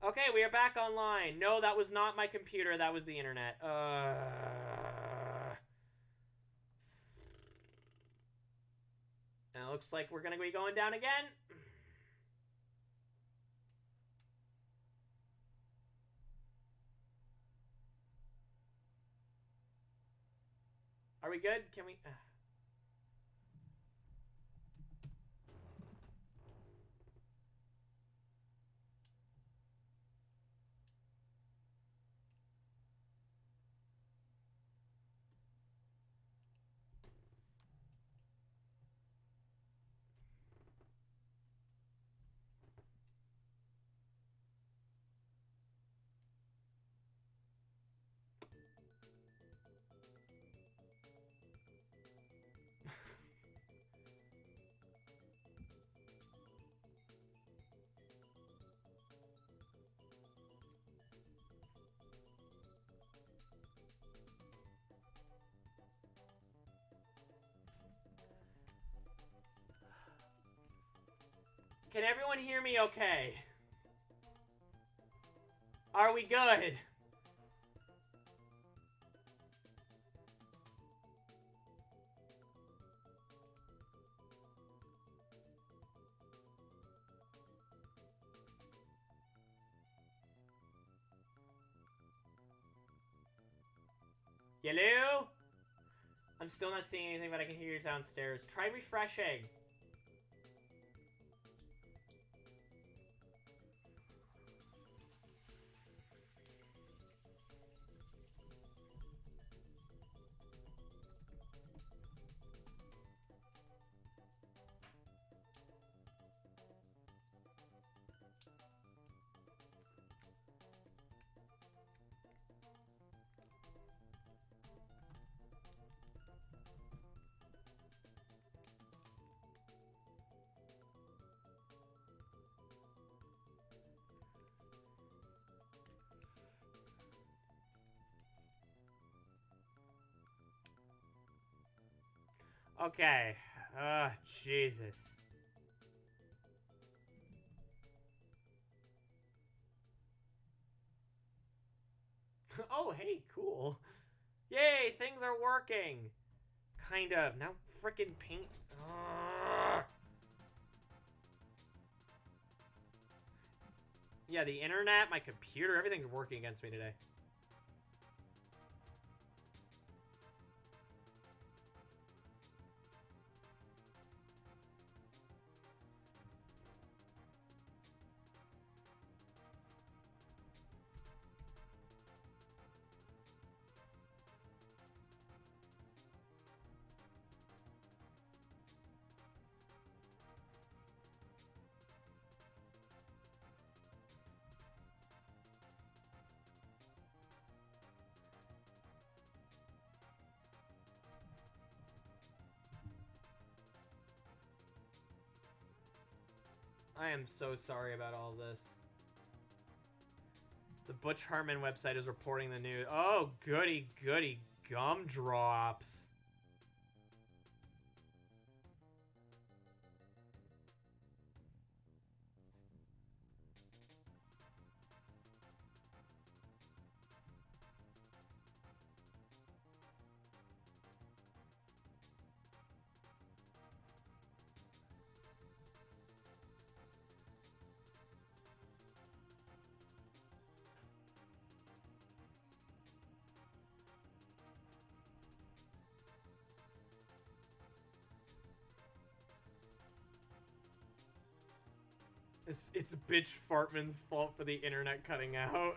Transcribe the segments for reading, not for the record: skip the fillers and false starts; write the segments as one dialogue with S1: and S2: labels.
S1: Okay, we are back online. No, that was not my computer. That was the internet. And it looks like we're gonna be going down again. Are we good? Can we... Can everyone hear me okay? Are we good? Hello? I'm still not seeing anything, but I can hear you downstairs. Try refreshing. Okay. Jesus. Oh, hey, cool. Yay, things are working. Kind of. Now frickin' paint. Ugh. Yeah, the internet, my computer, everything's working against me today. I am so sorry about all this. The Butch Hartman website is reporting the news. Oh, goody, goody gumdrops. It's bitch Fartman's fault for the internet cutting out.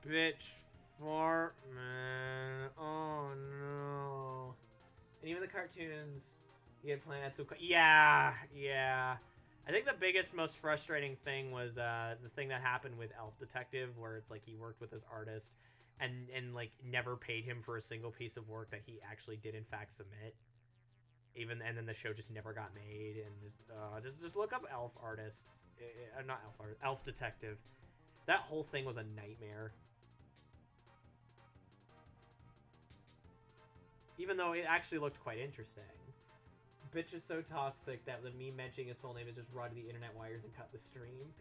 S1: Bitch Fartman. Oh no. And even the cartoons. You had planned so yeah. I think the biggest, most frustrating thing was the thing that happened with Elf Detective, where it's like he worked with this artist and like never paid him for a single piece of work that he actually did in fact submit. And then the show just never got made. And just look up Elf artists, not Elf artist, Elf Detective. That whole thing was a nightmare. Even though it actually looked quite interesting. Bitch is so toxic that the me mentioning his full name is just run to the internet wires and cut the stream.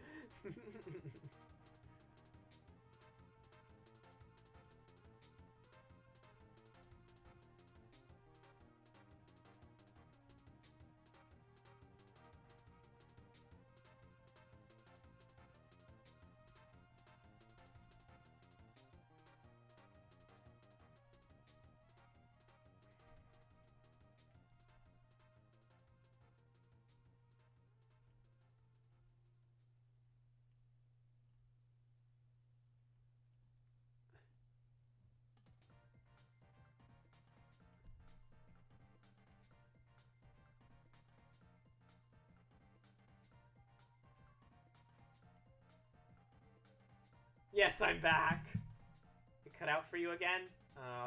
S1: Yes, I'm back. It cut out for you again?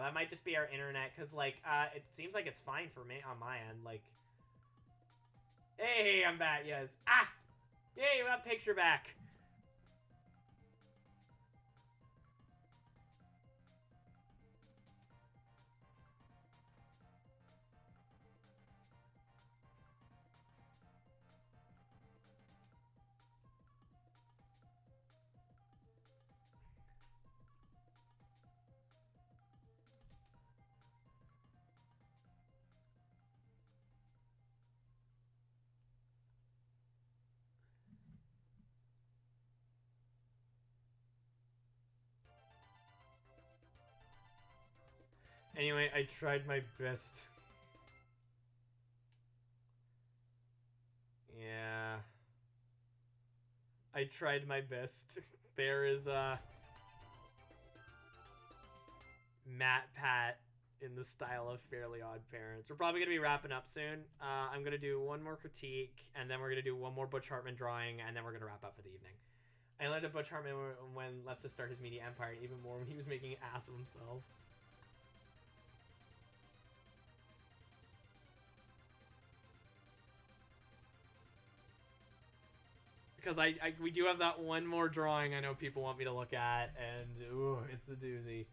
S1: That might just be our internet, because, like, it seems like it's fine for me on my end. Like, hey, I'm back, yes. Ah! Yay, we got picture back. Anyway, I tried my best. Yeah. I tried my best. There is, Matt Pat in the style of Fairly Odd Parents. We're probably going to be wrapping up soon. I'm going to do one more critique, and then we're going to do one more Butch Hartman drawing, and then we're going to wrap up for the evening. I learned that Butch Hartman when left to start his media empire, even more when he was making an ass of himself. Because we do have that one more drawing I know people want me to look at, and ooh, it's a doozy.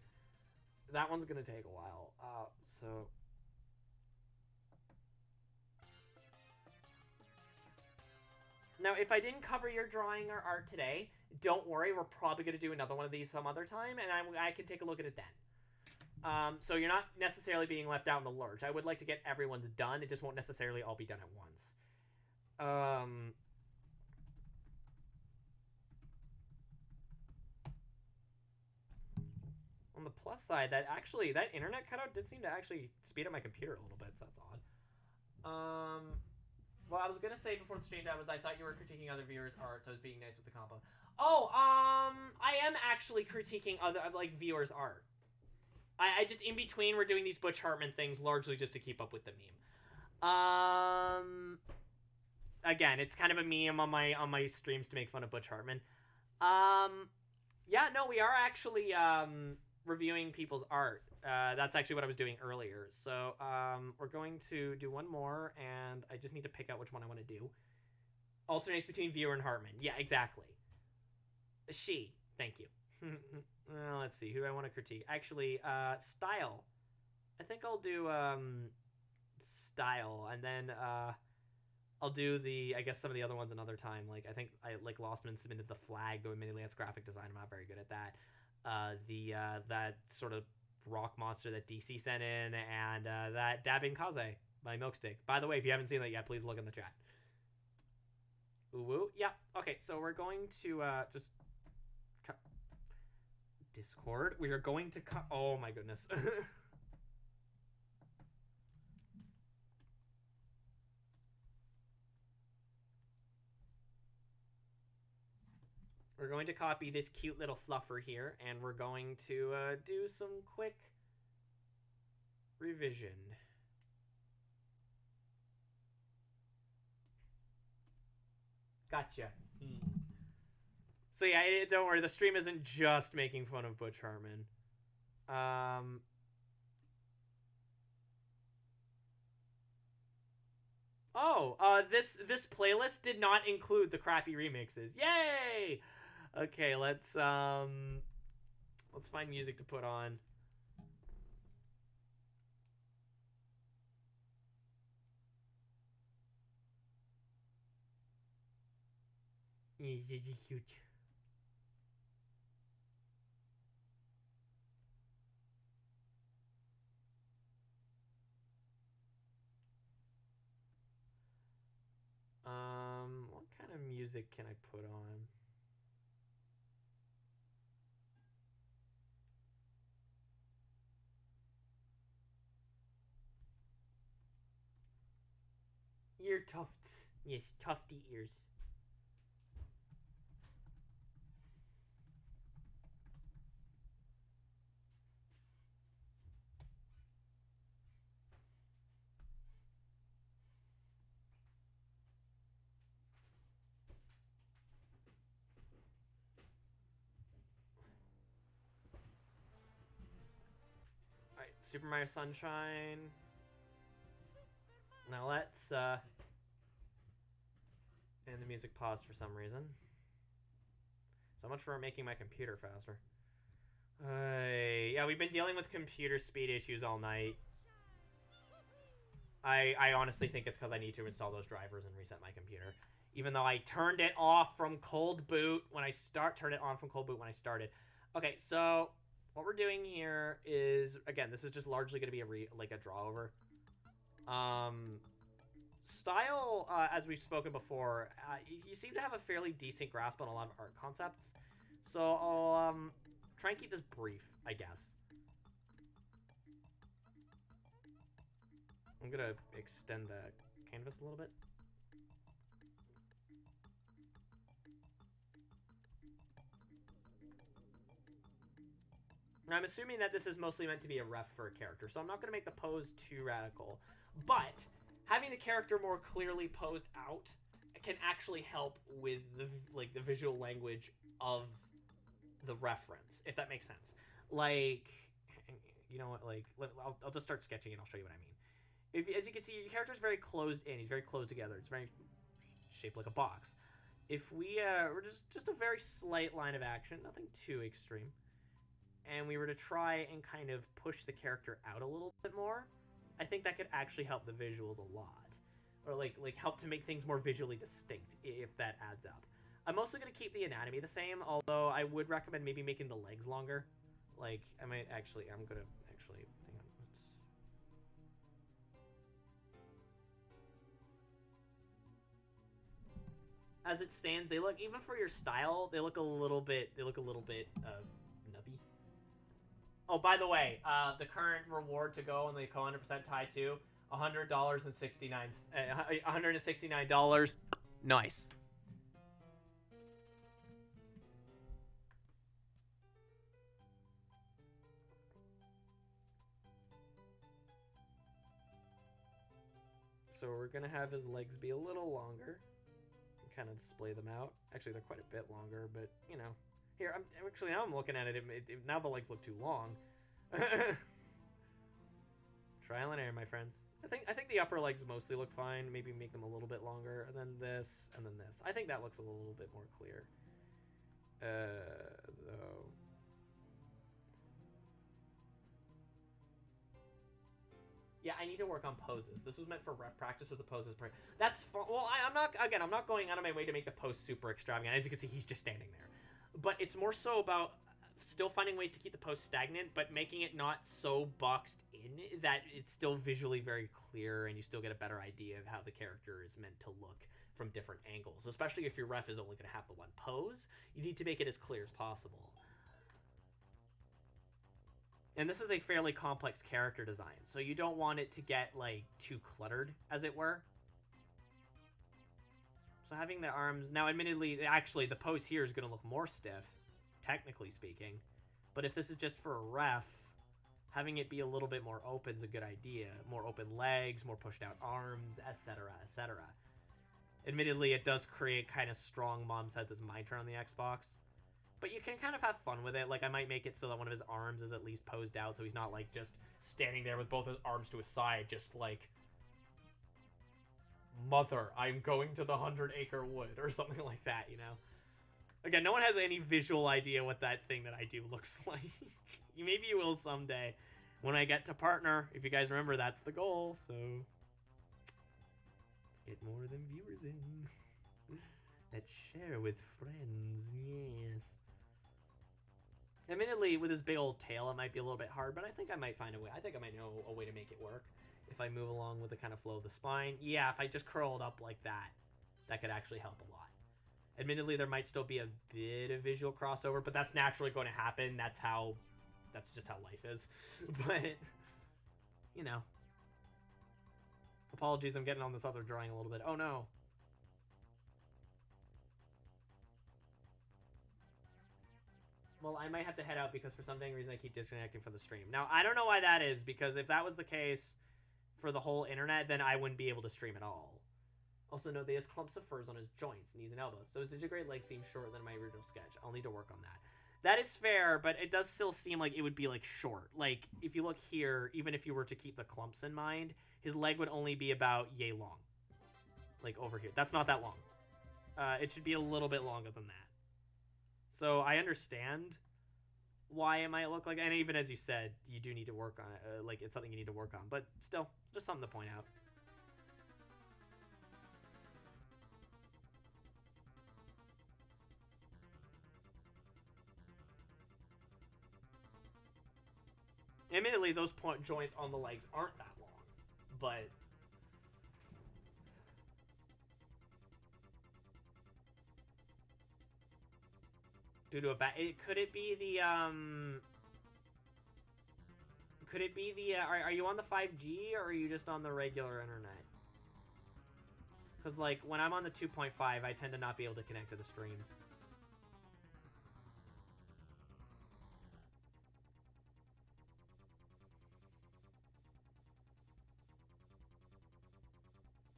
S1: That one's gonna take a while. So now, if I didn't cover your drawing or art today, don't worry. We're probably gonna do another one of these some other time, and I can take a look at it then. So you're not necessarily being left out in the lurch. I would like to get everyone's done. It just won't necessarily all be done at once. On the plus side, that internet cutout did seem to actually speed up my computer a little bit, so that's odd. Well, I was gonna say before the stream time was I thought you were critiquing other viewers' art, so I was being nice with the combo. Oh, I am actually critiquing other viewers' art. I just in between we're doing these Butch Hartman things largely just to keep up with the meme. Again, it's kind of a meme on my streams to make fun of Butch Hartman. Yeah, no, we are actually reviewing people's art. That's actually what I was doing earlier. So we're going to do one more, and I just need to pick out which one I want to do. Alternates between viewer and Hartman. Yeah, exactly. She. Thank you. Well, let's see. Who do I want to critique? Actually, style. I think I'll do style, and then I'll do I guess some of the other ones another time. Like I think I Lostman submitted the flag, though admittedly that's graphic design. I'm not very good at that. That sort of rock monster that DC sent in, and that Dabbing Kaze by Milkstick. By the way, if you haven't seen that yet, please look in the chat. Ooh, woo. Yeah. Okay, so we're going to just cut Discord. We are going to cut. Oh my goodness. We're going to copy this cute little fluffer here, and we're going to do some quick revision. Gotcha. So yeah, don't worry, the stream isn't just making fun of Butch Hartman. This playlist did not include the crappy remixes. Yay! Okay, let's find music to put on. He's cute. What kind of music can I put on? Ear tufts. Yes, tufty ears. Alright, Super Mario Sunshine. Now let's, and the music paused for some reason. So much for making my computer faster. Yeah, we've been dealing with computer speed issues all night. I honestly think it's because I need to install those drivers and reset my computer. Even though I turned it off from cold boot when I turned it on from cold boot when I started. Okay, so what we're doing here is, again, this is just largely going to be a draw over. Style, as we've spoken before, you seem to have a fairly decent grasp on a lot of art concepts. So I'll try and keep this brief, I guess. I'm gonna extend the canvas a little bit. Now, I'm assuming that this is mostly meant to be a ref for a character, so I'm not gonna make the pose too radical. But having the character more clearly posed out can actually help with the visual language of the reference, if that makes sense. Like, you know what? Like, I'll just start sketching and I'll show you what I mean. As you can see, your character's very closed in. He's very close together. It's very shaped like a box. If we're just a very slight line of action, nothing too extreme, and we were to try and kind of push the character out a little bit more, I think that could actually help the visuals a lot, or like help to make things more visually distinct, if that adds up. I'm also gonna keep the anatomy the same, although I would recommend maybe making the legs longer. Like, I'm gonna actually, hang on. As it stands, they look, even for your style, they look a little bit nubby. Oh, by the way, the current reward to go on the 100% tie to $169. Nice. So we're gonna have his legs be a little longer. Kind of display them out. Actually, they're quite a bit longer, but you know. Here, now I'm looking at it. Now the legs look too long. Trial and error, my friends. I think the upper legs mostly look fine. Maybe make them a little bit longer, and then this, and then this. I think that looks a little bit more clear. Though. Yeah, I need to work on poses. This was meant for ref practice with the poses. That's fun. Well, I'm not going out of my way to make the pose super extravagant. As you can see, he's just standing there. But it's more so about still finding ways to keep the pose stagnant, but making it not so boxed in that it's still visually very clear and you still get a better idea of how the character is meant to look from different angles. Especially if your ref is only going to have the one pose, you need to make it as clear as possible. And this is a fairly complex character design, so you don't want it to get, like, too cluttered, as it were. So having the arms... Now, admittedly, actually, the pose here is going to look more stiff, technically speaking. But if this is just for a ref, having it be a little bit more open is a good idea. More open legs, more pushed out arms, etc., etc. Admittedly, it does create kind of strong mom's heads as my turn on the Xbox. But you can kind of have fun with it. Like, I might make it so that one of his arms is at least posed out, so he's not, like, just standing there with both his arms to his side, just, like, mother, I'm going to the 100-acre wood, or something like that, you know? Again, no one has any visual idea what that thing that I do looks like. Maybe you will someday. When I get to partner, if you guys remember, that's the goal, so... Let's get more of them viewers in. That share with friends, yes. Admittedly, with his big old tail, it might be a little bit hard, but I think I might find a way. I think I might know a way to make it work. If I move along with the kind of flow of the spine. Yeah, if I just curl it up like that, that could actually help a lot. Admittedly, there might still be a bit of visual crossover, but that's naturally going to happen. That's just how life is. But, you know. Apologies, I'm getting on this other drawing a little bit. Oh, no. Well, I might have to head out because for some dang reason I keep disconnecting from the stream. Now, I don't know why that is, because if that was the case for the whole internet, then I wouldn't be able to stream at all. Also, note that he has clumps of furs on his joints, knees, and elbows, so his digigrade leg seems shorter than my original sketch. I'll need to work on that. That is fair, but it does still seem like it would be, like, short. Like, if you look here, even if you were to keep the clumps in mind, his leg would only be about yay long. Like, over here. That's not that long. It should be a little bit longer than that. So, I understand why it might look like, and even as you said, you do need to work on it. Like, it's something you need to work on, but still, just something to point out. Admittedly, those joints on the legs aren't that long, but due to a could it be the are you on the 5G or are you just on the regular internet? Because like when I'm on the 2.5, I tend to not be able to connect to the streams.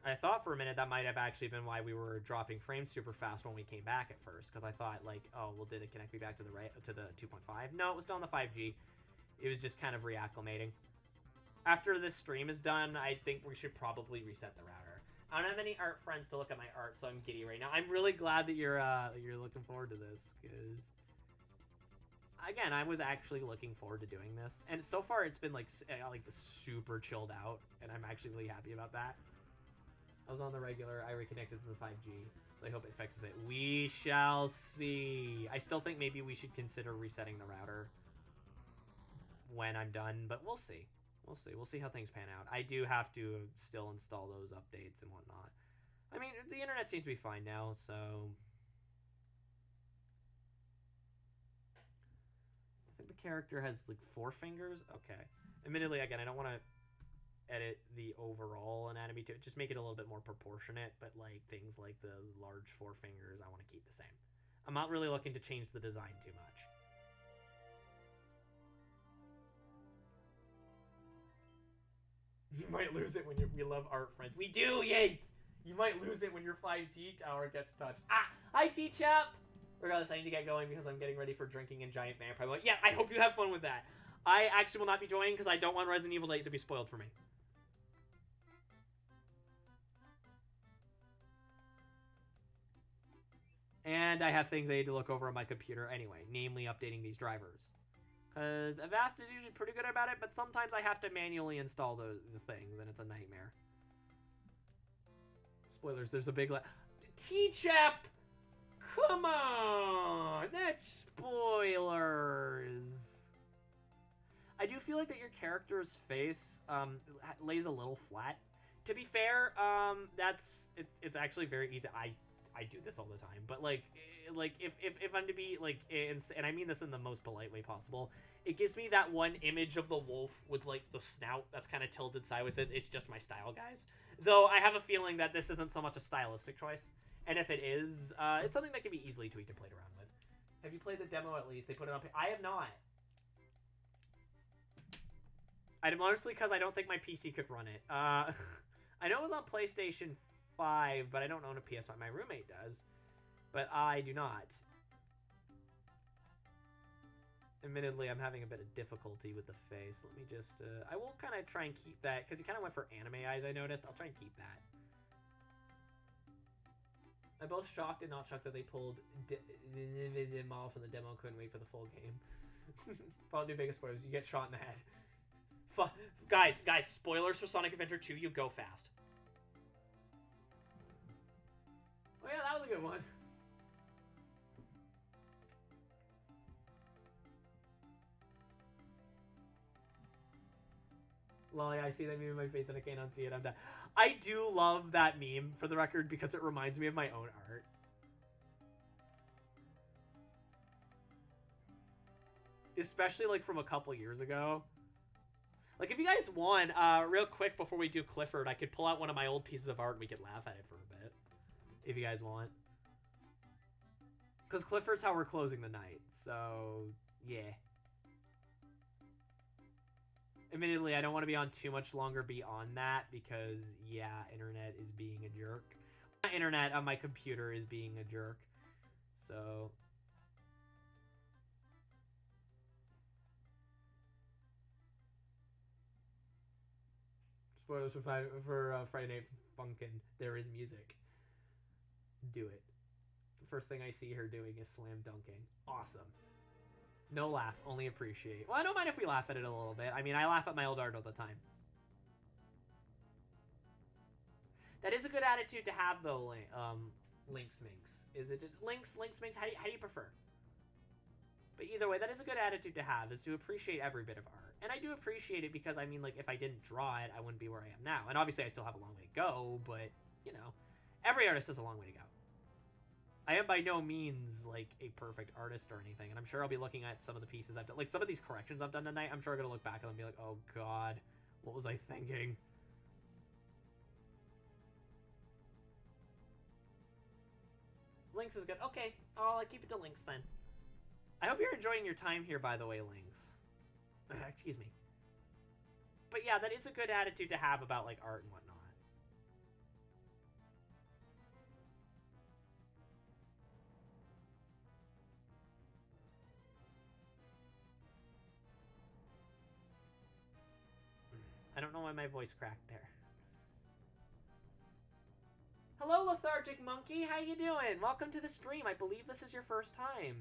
S1: I thought for a minute that might have actually been why we were dropping frames super fast when we came back at first, because I thought like, oh, well, did it connect me back to the 2.5? No, it was still on the 5G. It was just kind of reacclimating. After this stream is done, I think we should probably reset the router. I don't have any art friends to look at my art, so I'm giddy right now. I'm really glad that you're looking forward to this, because again, I was actually looking forward to doing this, and so far it's been like super chilled out, and I'm actually really happy about that. I was on the regular, I reconnected to the 5G, so I hope it fixes it. We shall see. I still think maybe we should consider resetting the router when I'm done, but we'll see. We'll see. We'll see how things pan out. I do have to still install those updates and whatnot. I mean, the internet seems to be fine now, so I think the character has like 4 fingers. Okay. Admittedly, again, I don't want to edit the overall anatomy to it. Just make it a little bit more proportionate, but like things like the large 4 fingers, I want to keep the same. I'm not really looking to change the design too much. You might lose it when we love art friends. We do, yay! You might lose it when your 5G tower gets touched. Ah! Hi, T-Chap! Regardless, I need to get going because I'm getting ready for drinking and giant vampire. Yeah, I hope you have fun with that. I actually will not be joining because I don't want Resident Evil 8 to be spoiled for me. And I have things I need to look over on my computer anyway, namely updating these drivers. Because Avast is usually pretty good about it, but sometimes I have to manually install the things, and it's a nightmare. Spoilers, there's a big... T-Chap! Come on! That's spoilers! I do feel like that your character's face lays a little flat. To be fair, it's actually very easy. I do this all the time, but like if I'm to be like, and I mean this in the most polite way possible, it gives me that one image of the wolf with like the snout that's kind of tilted sideways. It's just my style, guys. Though I have a feeling that this isn't so much a stylistic choice, and if it is, it's something that can be easily tweaked and played around with. Have you played the demo at least? They put it up. I have not. I'd honestly, because I don't think my PC could run it. I know it was on PlayStation 5, but I don't own a PS5. My roommate does, but I do not. Admittedly, I'm having a bit of difficulty with the face. Let me just, I will kind of try and keep that, because he kind of went for anime eyes, I noticed. I'll try and keep that. I'm both shocked and not shocked that they pulled them off from the demo. Couldn't wait for the full game. Follow New Vegas spoilers. You get shot in the head. Guys, spoilers for Sonic Adventure 2. You go fast. Oh yeah, that was a good one. Lolly, I see that meme in my face and I can't unsee it. I'm done. I do love that meme, for the record, because it reminds me of my own art. Especially, like, from a couple years ago. Like, if you guys want, real quick before we do Clifford, I could pull out one of my old pieces of art and we could laugh at it for a bit. If you guys want. Because Clifford's how we're closing the night, so, yeah. Admittedly, I don't want to be on too much longer beyond that because, yeah, internet is being a jerk. My internet on my computer is being a jerk. So... Spoilers for Friday Night Funkin'. There is music. Do it. The first thing I see her doing is slam dunking. Awesome. No laugh, only appreciate. Well, I don't mind if we laugh at it a little bit. I mean, I laugh at my old art all the time. That is a good attitude to have, though, Links Minx. Is it just Links Minx? How do you prefer? But either way, that is a good attitude to have, is to appreciate every bit of art. And I do appreciate it because, I mean, like, if I didn't draw it, I wouldn't be where I am now. And obviously, I still have a long way to go, but, you know, every artist has a long way to go. I am by no means, like, a perfect artist or anything, and I'm sure I'll be looking at some of the pieces I've done. Like, some of these corrections I've done tonight, I'm sure I'm going to look back at them and be like, oh, God, what was I thinking? Lynx is good. Okay, I'll keep it to Lynx then. I hope you're enjoying your time here, by the way, Lynx. Excuse me. But yeah, that is a good attitude to have about, like, art and whatnot. I don't know why my voice cracked there. Hello, Lethargic Monkey. How you doing? Welcome to the stream. I believe this is your first time.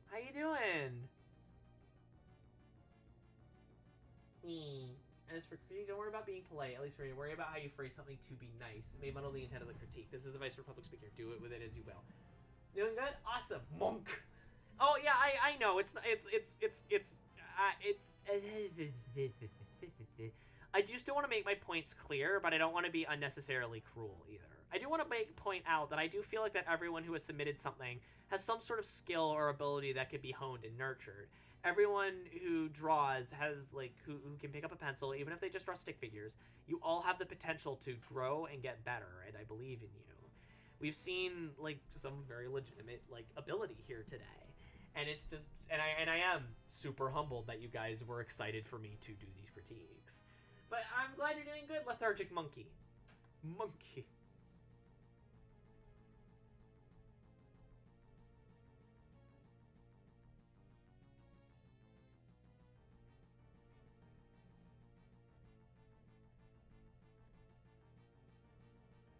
S1: How you doing? As for critique, don't worry about being polite. At least for me, worry about how you phrase something to be nice. It may muddle the intent of the critique. This is advice for public speaker. Do it with it as you will. Doing good? Awesome. Monk. Oh yeah, I know. It's I do still want to make my points clear, but I don't want to be unnecessarily cruel either. I do want to point out that I do feel like that everyone who has submitted something has some sort of skill or ability that could be honed and nurtured. Everyone who draws has, like, who can pick up a pencil, even if they just draw stick figures, you all have the potential to grow and get better, and I believe in you. We've seen, like, some very legitimate, like, ability here today. And it's just, and I am super humbled that you guys were excited for me to do these critiques. But I'm glad you're doing good, Lethargic Monkey. Monkey.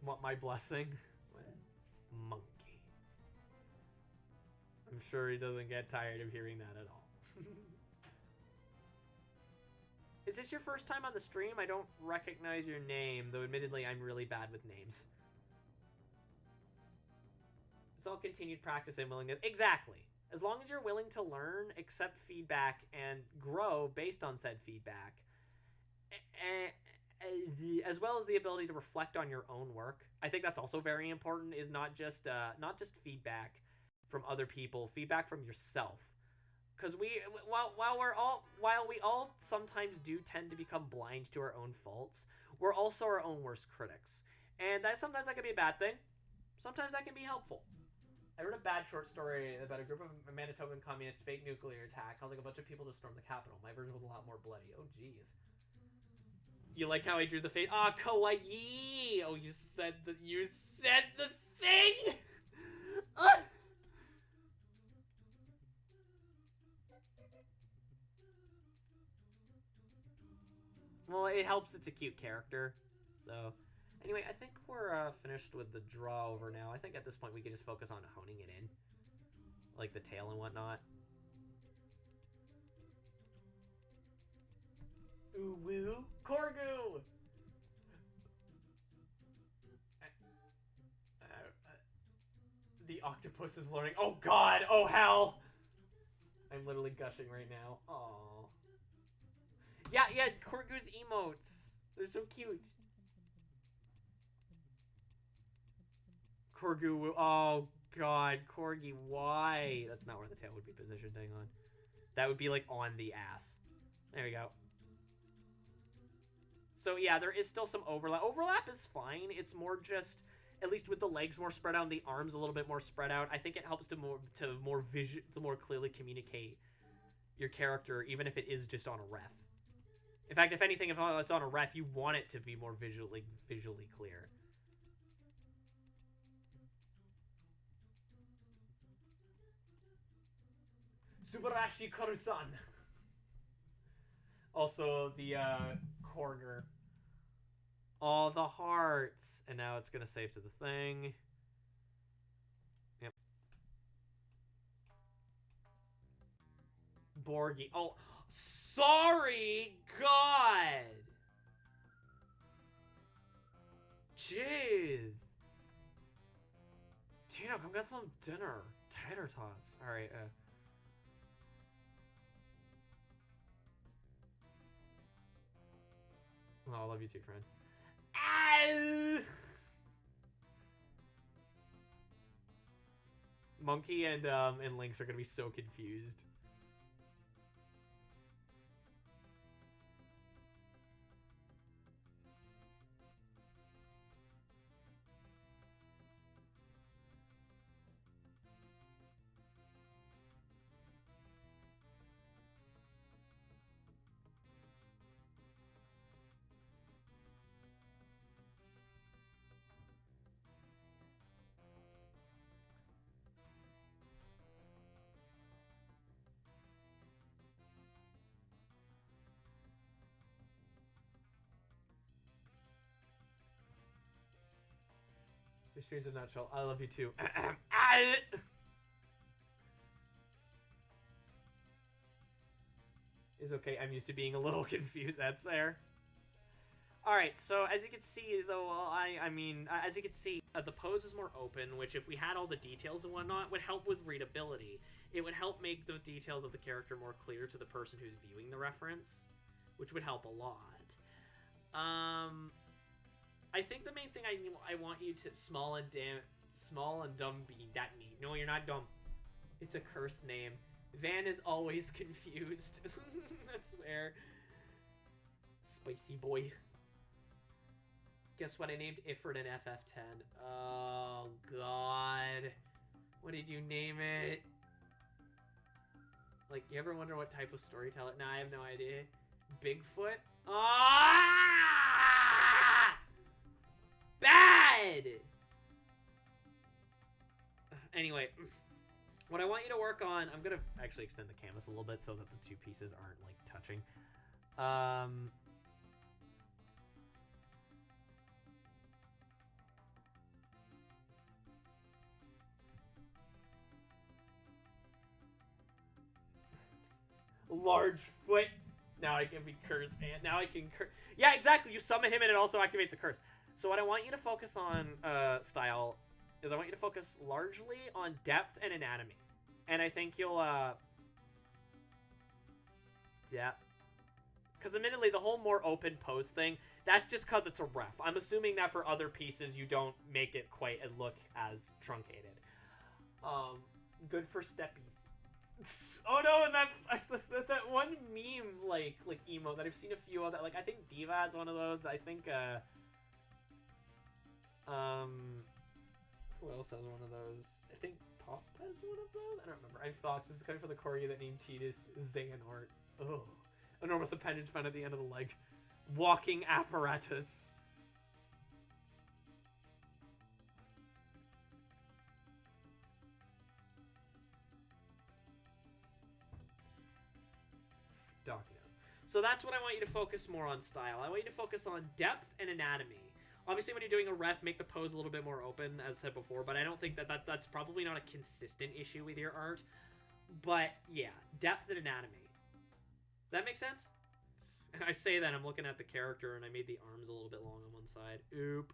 S1: Want my blessing? Monkey. I'm sure he doesn't get tired of hearing that at all. Is this your first time on the stream? I don't recognize your name, though admittedly I'm really bad with names. It's all continued practice and willingness. Exactly. As long as you're willing to learn, accept feedback, and grow based on said feedback, as well as the ability to reflect on your own work. I think that's also very important, is not just feedback from other people, feedback from yourself. Because while we all sometimes do tend to become blind to our own faults, we're also our own worst critics. And sometimes that can be a bad thing. Sometimes that can be helpful. I wrote a bad short story about a group of Manitoban communist fake nuclear attack causing a bunch of people to storm the Capitol. My version was a lot more bloody. Oh, jeez. You like how I drew the face? Ah, kawaii! Oh, you said the thing! Well, it helps it's a cute character. So, anyway, I think we're finished with the draw over now. I think at this point we can just focus on honing it in. Like the tail and whatnot. Ooh, woo, Corgu! The octopus is learning. Oh, God! Oh, hell! I'm literally gushing right now. Aww. Yeah, yeah, Corgu's emotes. They're so cute. Corgu, oh god, Corgi, why? That's not where the tail would be positioned, hang on. That would be like on the ass. There we go. So yeah, there is still some overlap. Overlap is fine. It's more just, at least with the legs more spread out and the arms a little bit more spread out, I think it helps to more clearly communicate your character, even if it is just on a ref. In fact, if anything, if it's on a ref, you want it to be more visually clear. Subarashi Korusan. Also, the Korger. All the hearts. And now it's going to save to the thing. Yep. Borgie. Oh, sorry! God! Jeez. Tino, come get some dinner. Tater tots. Alright, Oh, I love you too, friend. Ah! Monkey and Lynx are gonna be so confused. Your streams are not chill. I love you too. Is okay. I'm used to being a little confused. That's fair. Alright, so as you can see, though, as you can see, the pose is more open, which if we had all the details and whatnot, would help with readability. It would help make the details of the character more clear to the person who's viewing the reference, which would help a lot. I think the main thing I want you to small and dumb be that neat. No, you're not dumb. It's a curse name. Van is always confused. That's fair. Spicy boy. Guess what I named Ifrit in FF10? Oh, God. What did you name it? Like, you ever wonder what type of storyteller? Nah, I have no idea. Bigfoot? Ah! Bad! Anyway, what I want you to work on... I'm going to actually extend the canvas a little bit so that the two pieces aren't, like, touching. Large foot. Now I can be cursed, and now I can curse. Yeah, exactly. You summon him, and it also activates a curse. So what I want you to focus on, style, is I want you to focus largely on depth and anatomy, and I think you'll depth. Because admittedly, the whole more open pose thing, that's just because it's a ref. I'm assuming that for other pieces, you don't make it quite look as truncated. Good for steppies. Oh no, and that one meme like emo that I've seen a few of that, like I think Diva has one of those. I think who else has one of those? I think Pop has one of those. I don't remember. I'm Fox. This is coming for the corgi that named Titus Xehanort. Oh, enormous appendage found at the end of the leg. Walking apparatus. So that's what I want you to focus more on style. I want you to focus on depth and anatomy. Obviously, when you're doing a ref, make the pose a little bit more open, as said before, but I don't think that's probably not a consistent issue with your art. But, yeah, depth and anatomy. Does that make sense? I say that, I'm looking at the character, and I made the arms a little bit long on one side. Oop.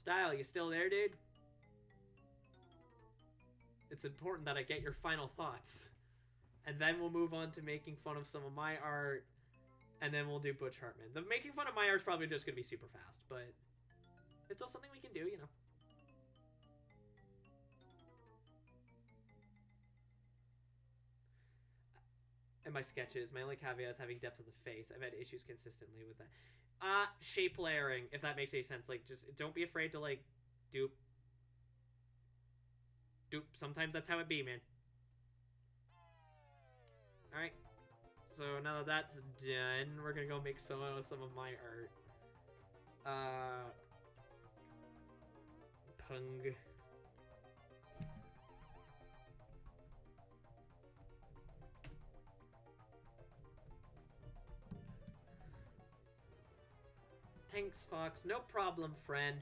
S1: Style, you still there, dude? It's important that I get your final thoughts. And then we'll move on to making fun of some of my art. And then we'll do Butch Hartman. The making fun of my art is probably just going to be super fast, but it's still something we can do, you know. And my sketches, my only caveat is having depth of the face. I've had issues consistently with that. Shape layering, if that makes any sense. Like, just don't be afraid to, like, dupe. Sometimes that's how it be, man. Alright. So now that that's done, we're gonna go make some of my art. Pung. Thanks, Fox. No problem, friend.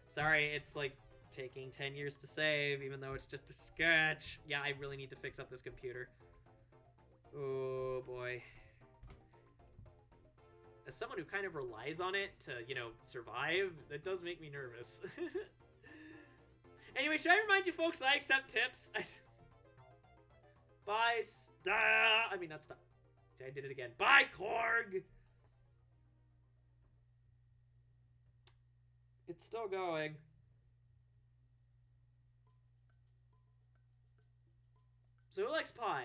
S1: Sorry, it's like taking 10 years to save, even though it's just a sketch. Yeah, I really need to fix up this computer. Oh, boy. As someone who kind of relies on it to, you know, survive, that does make me nervous. Anyway, should I remind you folks that I accept tips? Bye, I mean, not stop. I did it again. Bye, Korg! It's still going. So who likes pie?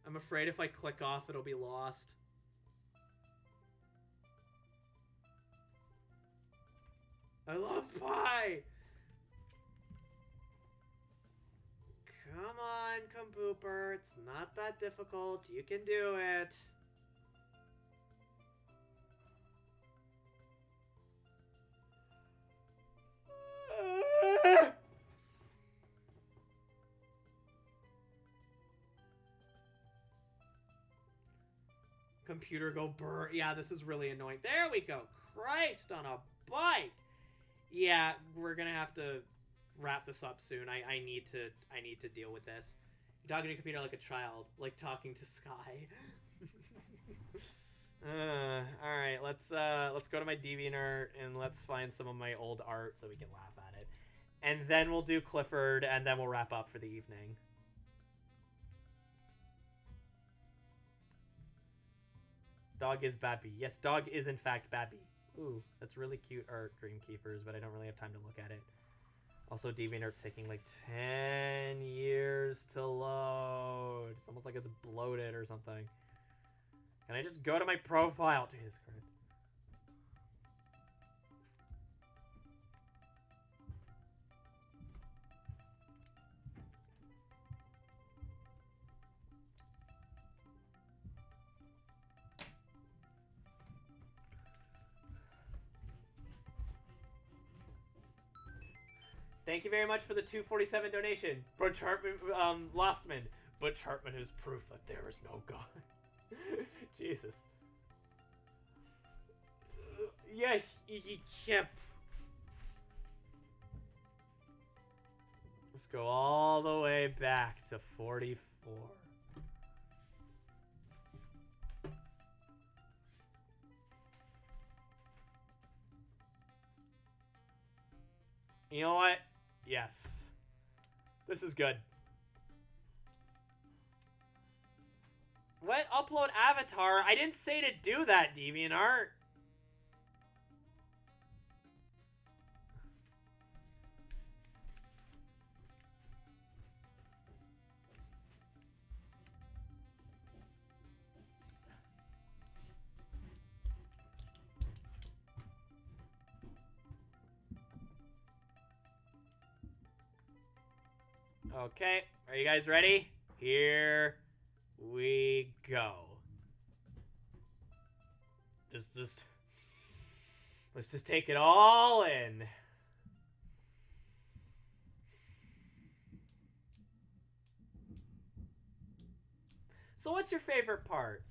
S1: I'm afraid if I click off, it'll be lost. I love pie! Come on, Compooper. It's not that difficult. You can do it. Computer go burr. Yeah, this is really annoying. There we go. Christ on a bike. Yeah, we're gonna have to wrap this up soon. I need to deal with this. You're talking to your computer like a child, like talking to Sky. All right, let's go to my DeviantArt and let's find some of my old art so we can laugh at it, and then we'll do Clifford, and then we'll wrap up for the evening. Dog is Babby. Yes, dog is in fact Babby. Ooh, that's really cute art, Dreamkeepers, but I don't really have time to look at it. Also, DeviantArt's taking like 10 years to load. It's almost like it's bloated or something. Can I just go to my profile? Jesus Christ. Thank you very much for the 247 donation. Butch Hartman, Lostman. Butch Hartman is proof that there is no God. Jesus. Yes, yep. Let's go all the way back to 44. You know what? Yes. This is good. What? Upload avatar? I didn't say to do that, DeviantArt. Okay, are you guys ready? Here we go. Let's just take it all in. So what's your favorite part?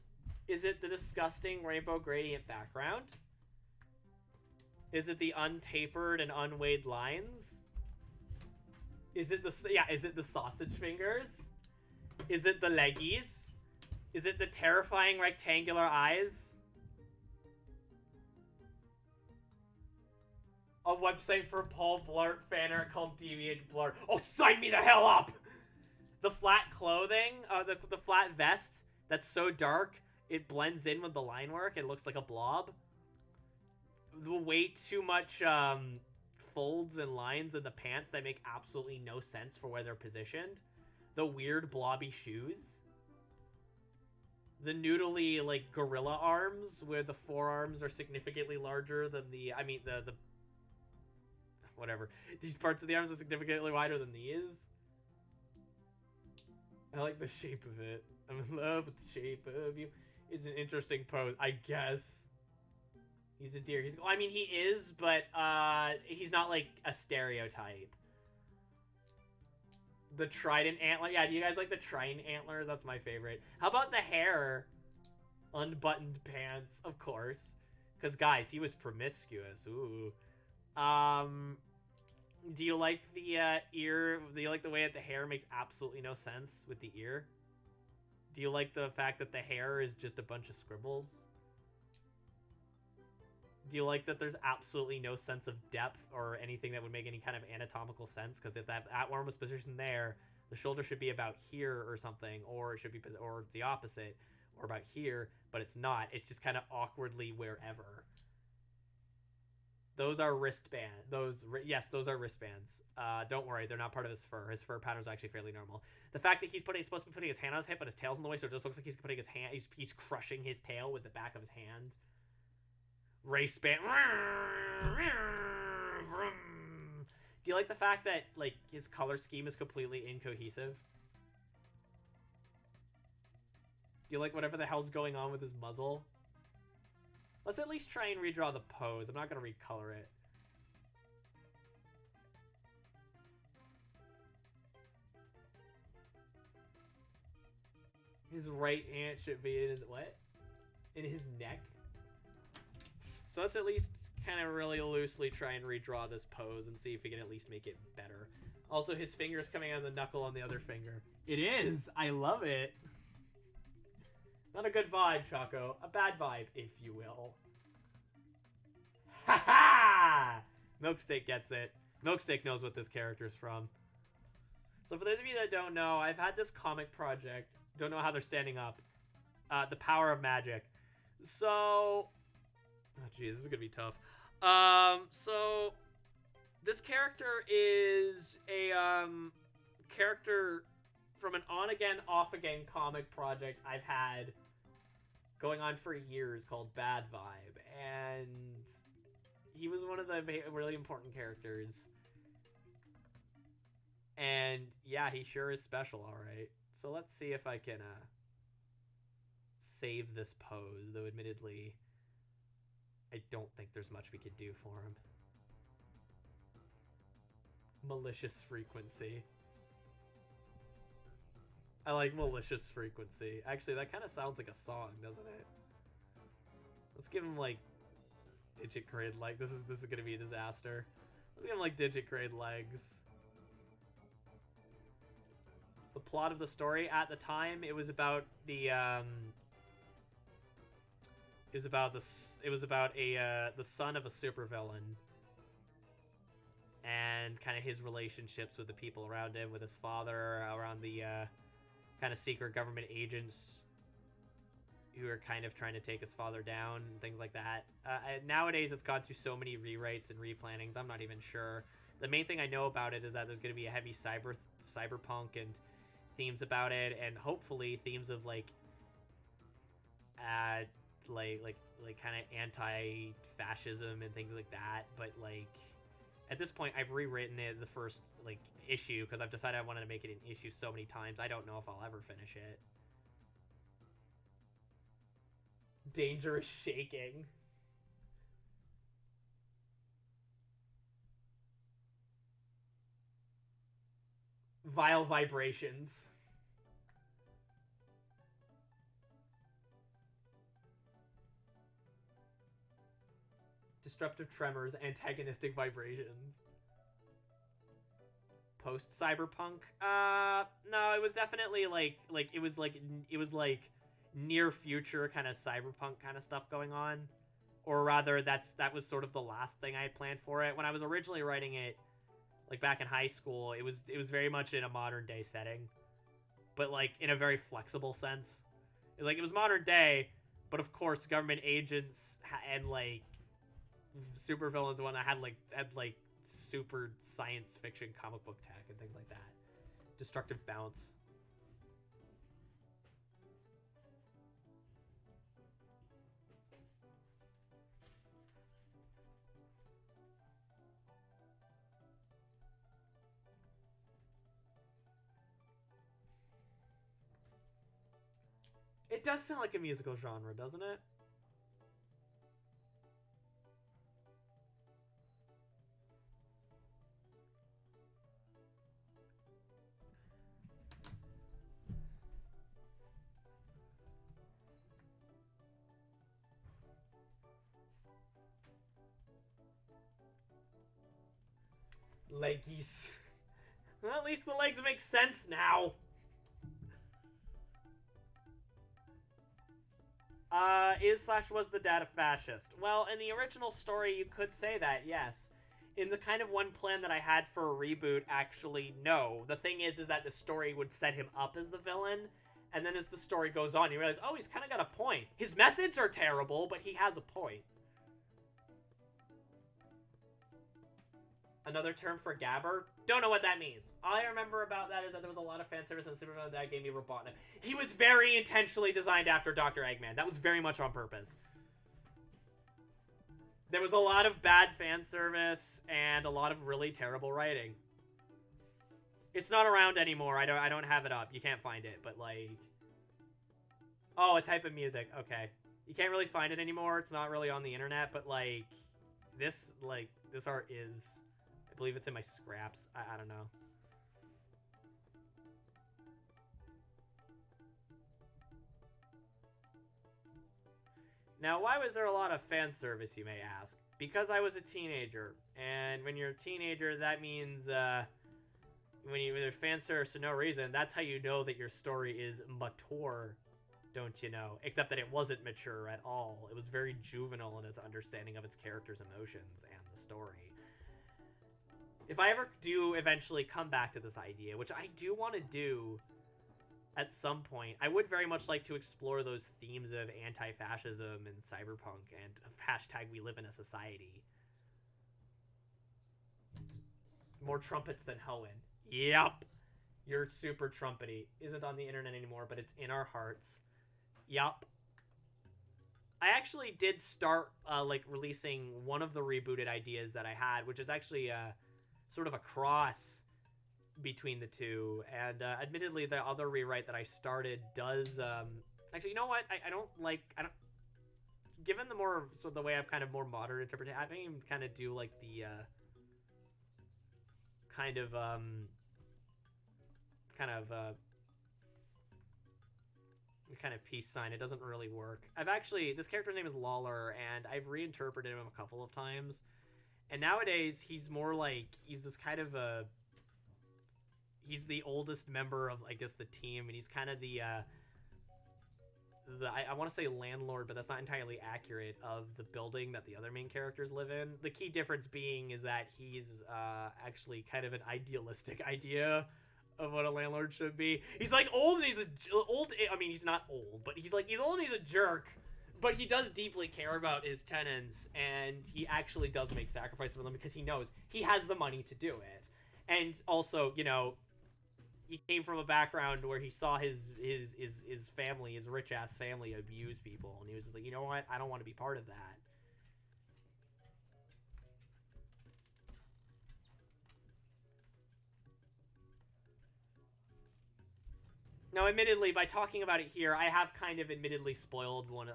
S1: Is it the disgusting rainbow gradient background? Is it the untapered and unweighed lines? Is it the sausage fingers? Is it the leggies? Is it the terrifying rectangular eyes? A website for Paul Blart fan art called Deviant Blart. Oh, sign me the hell up! The flat clothing, the flat vest that's so dark it blends in with the line work. It looks like a blob. The way too much folds and lines in the pants that make absolutely no sense for where they're positioned. The weird blobby shoes. The noodly, like, gorilla arms, where the forearms are significantly larger than the... I mean, the whatever. These parts of the arms are significantly wider than these. I like the shape of it. I'm in love with the shape of you. It's an interesting pose, I guess. He's a deer. I mean, he is, but he's not, like, a stereotype. The trident antler. Yeah, do you guys like the trident antlers? That's my favorite. How about the hair? Unbuttoned pants, of course. Because, guys, he was promiscuous. Ooh. Do you like the ear? Do you like the way that the hair makes absolutely no sense with the ear? Do you like the fact that the hair is just a bunch of scribbles? Do you like that there's absolutely no sense of depth or anything that would make any kind of anatomical sense? Because if that arm was positioned there, the shoulder should be about here or something, or it should be, or the opposite, or about here, but it's not. It's just kind of awkwardly wherever. Those are wristbands. Yes, those are wristbands. Don't worry, they're not part of his fur. His fur pattern is actually fairly normal. The fact that he's supposed to be putting his hand on his hip, but his tail's in the way, so it just looks like he's putting his hand. He's crushing his tail with the back of his hand. Race band. Do you like the fact that, like, his color scheme is completely incohesive? Do you like whatever the hell's going on with his muzzle? Let's at least try and redraw the pose. I'm not going to recolor it. His right hand should be in his what? In his neck? So let's at least kind of really loosely try and redraw this pose and see if we can at least make it better. Also, his finger's coming out of the knuckle on the other finger. It is! I love it! Not a good vibe, Choco. A bad vibe, if you will. Ha ha! Milksteak gets it. Milksteak knows what this character's from. So for those of you that don't know, I've had this comic project. Don't know how they're standing up. The Power of Magic. So... oh, geez, this is gonna be tough. So... this character is a, character from an on-again, off-again comic project I've had going on for years called Bad Vibe. And he was one of the really important characters. And yeah, he sure is special, alright. So let's see if I can, save this pose, though admittedly, I don't think there's much we could do for him. Malicious frequency. I like malicious frequency. Actually, that kind of sounds like a song, doesn't it? Let's give him, like, digit grade leg. This is gonna be a disaster. Let's give him, like, digit grade legs. The plot of the story at the time, it was about the the son of a supervillain and kind of his relationships with the people around him, with his father, around the kind of secret government agents who are kind of trying to take his father down and things like that. Nowadays, it's gone through so many rewrites and replannings, I'm not even sure. The main thing I know about it is that there's going to be a heavy cyberpunk and themes about it, and hopefully themes of like kind of anti-fascism and things like that. But like at this point, I've rewritten it the first like issue because I've decided I wanted to make it an issue so many times. I don't know if I'll ever finish it. Dangerous shaking. Vile vibrations. disruptive tremors, antagonistic vibrations. Post cyberpunk? No, it was definitely it was like near future kind of cyberpunk kind of stuff going on, or rather that was sort of the last thing I had planned for it. When I was originally writing it, like back in high school, it was very much in a modern day setting, but like in a very flexible sense. It was modern day, but of course government agents and like supervillains and whatnot had super science fiction comic book tech and things like that. Destructive bounce. It does sound like a musical genre, doesn't it? Leggies. Well, at least the legs make sense now. Is/was the dad a fascist? Well, in the original story, you could say that, yes. In the kind of one plan that I had for a reboot, actually, no. The thing is that the story would set him up as the villain, and then as the story goes on, you realize, oh, he's kind of got a point. His methods are terrible, but he has a point. Another term for gabber? Don't know what that means. All I remember about that is that there was a lot of fan service and Supervillain that gave me Robotnik. He was very intentionally designed after Dr. Eggman. That was very much on purpose. There was a lot of bad fan service and a lot of really terrible writing. It's not around anymore. I don't have it up. You can't find it, but like... Oh, a type of music. Okay. You can't really find it anymore. It's not really on the internet, but like... This art is... I believe it's in my scraps. I don't know. Now, why was there a lot of fan service, you may ask? Because I was a teenager. And when you're a teenager, that means, when there's fan service for no reason, that's how you know that your story is mature, don't you know? Except that it wasn't mature at all. It was very juvenile in its understanding of its characters' emotions and the story. If I ever do eventually come back to this idea, which I do want to do at some point, I would very much like to explore those themes of anti-fascism and cyberpunk and hashtag we live in a society. More trumpets than Hoenn. Yep. You're super trumpety. Isn't on the internet anymore, but it's in our hearts. Yup. I actually did start, releasing one of the rebooted ideas that I had, which is actually, sort of a cross between the two, and admittedly the other rewrite that I started does actually, you know what, I don't given the more the way I've kind of more modern interpreted, I think even kind of do like the kind of peace sign. It doesn't really work. This character's name is Lawler, and I've reinterpreted him a couple of times. And nowadays, he's more like, he's this kind of he's the oldest member of, I guess, the team, and he's kind of I want to say landlord, but that's not entirely accurate, of the building that the other main characters live in. The key difference being is that he's actually kind of an idealistic idea of what a landlord should be. He's like old, and he's I mean, he's not old, but he's old and he's a jerk. But he does deeply care about his tenants, and he actually does make sacrifices for them because he knows he has the money to do it. And also, you know, he came from a background where he saw his family, his rich-ass family, abuse people. And he was just like, you know what? I don't want to be part of that. Now, admittedly, by talking about it here, I have kind of admittedly spoiled one,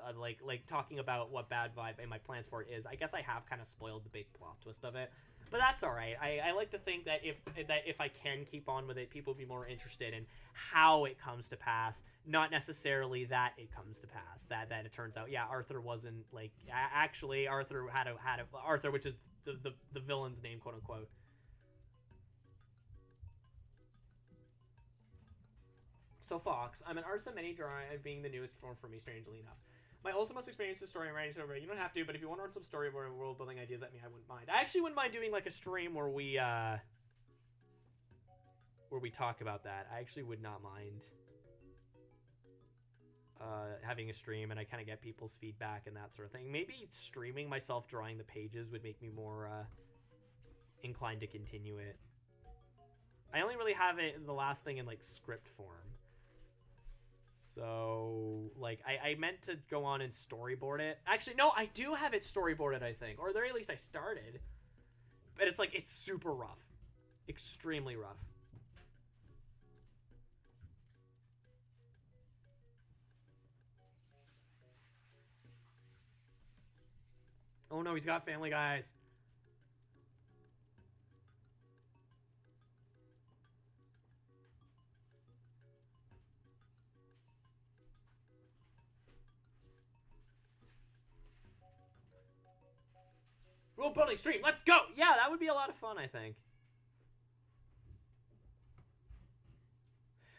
S1: talking about what Bad Vibe and my plans for it is. I guess I have kind of spoiled the big plot twist of it. But that's all right. I like to think that if I can keep on with it, people will be more interested in how it comes to pass, not necessarily that it comes to pass. That it turns out, yeah, Arthur wasn't like actually Arthur had a Arthur, which is the villain's name, quote unquote. So Fox, I'm an artist of many drawing, being the newest form for me, strangely enough. My also most experienced is story writing, so you don't have to, but if you want to learn some storyboard and world building ideas at me, I wouldn't mind. I actually wouldn't mind doing like a stream where we talk about that. I actually would not mind having a stream and I kind of get people's feedback and that sort of thing. Maybe streaming myself drawing the pages would make me more inclined to continue it. I only really have it the last thing in like script form. So, like, I meant to go on and storyboard it. Actually, no, I do have it storyboarded, I think. Or at the very least I started. But it's like, it's super rough. Extremely rough. Oh no, he's got Family Guys. World building stream, let's go! Yeah, that would be a lot of fun, I think.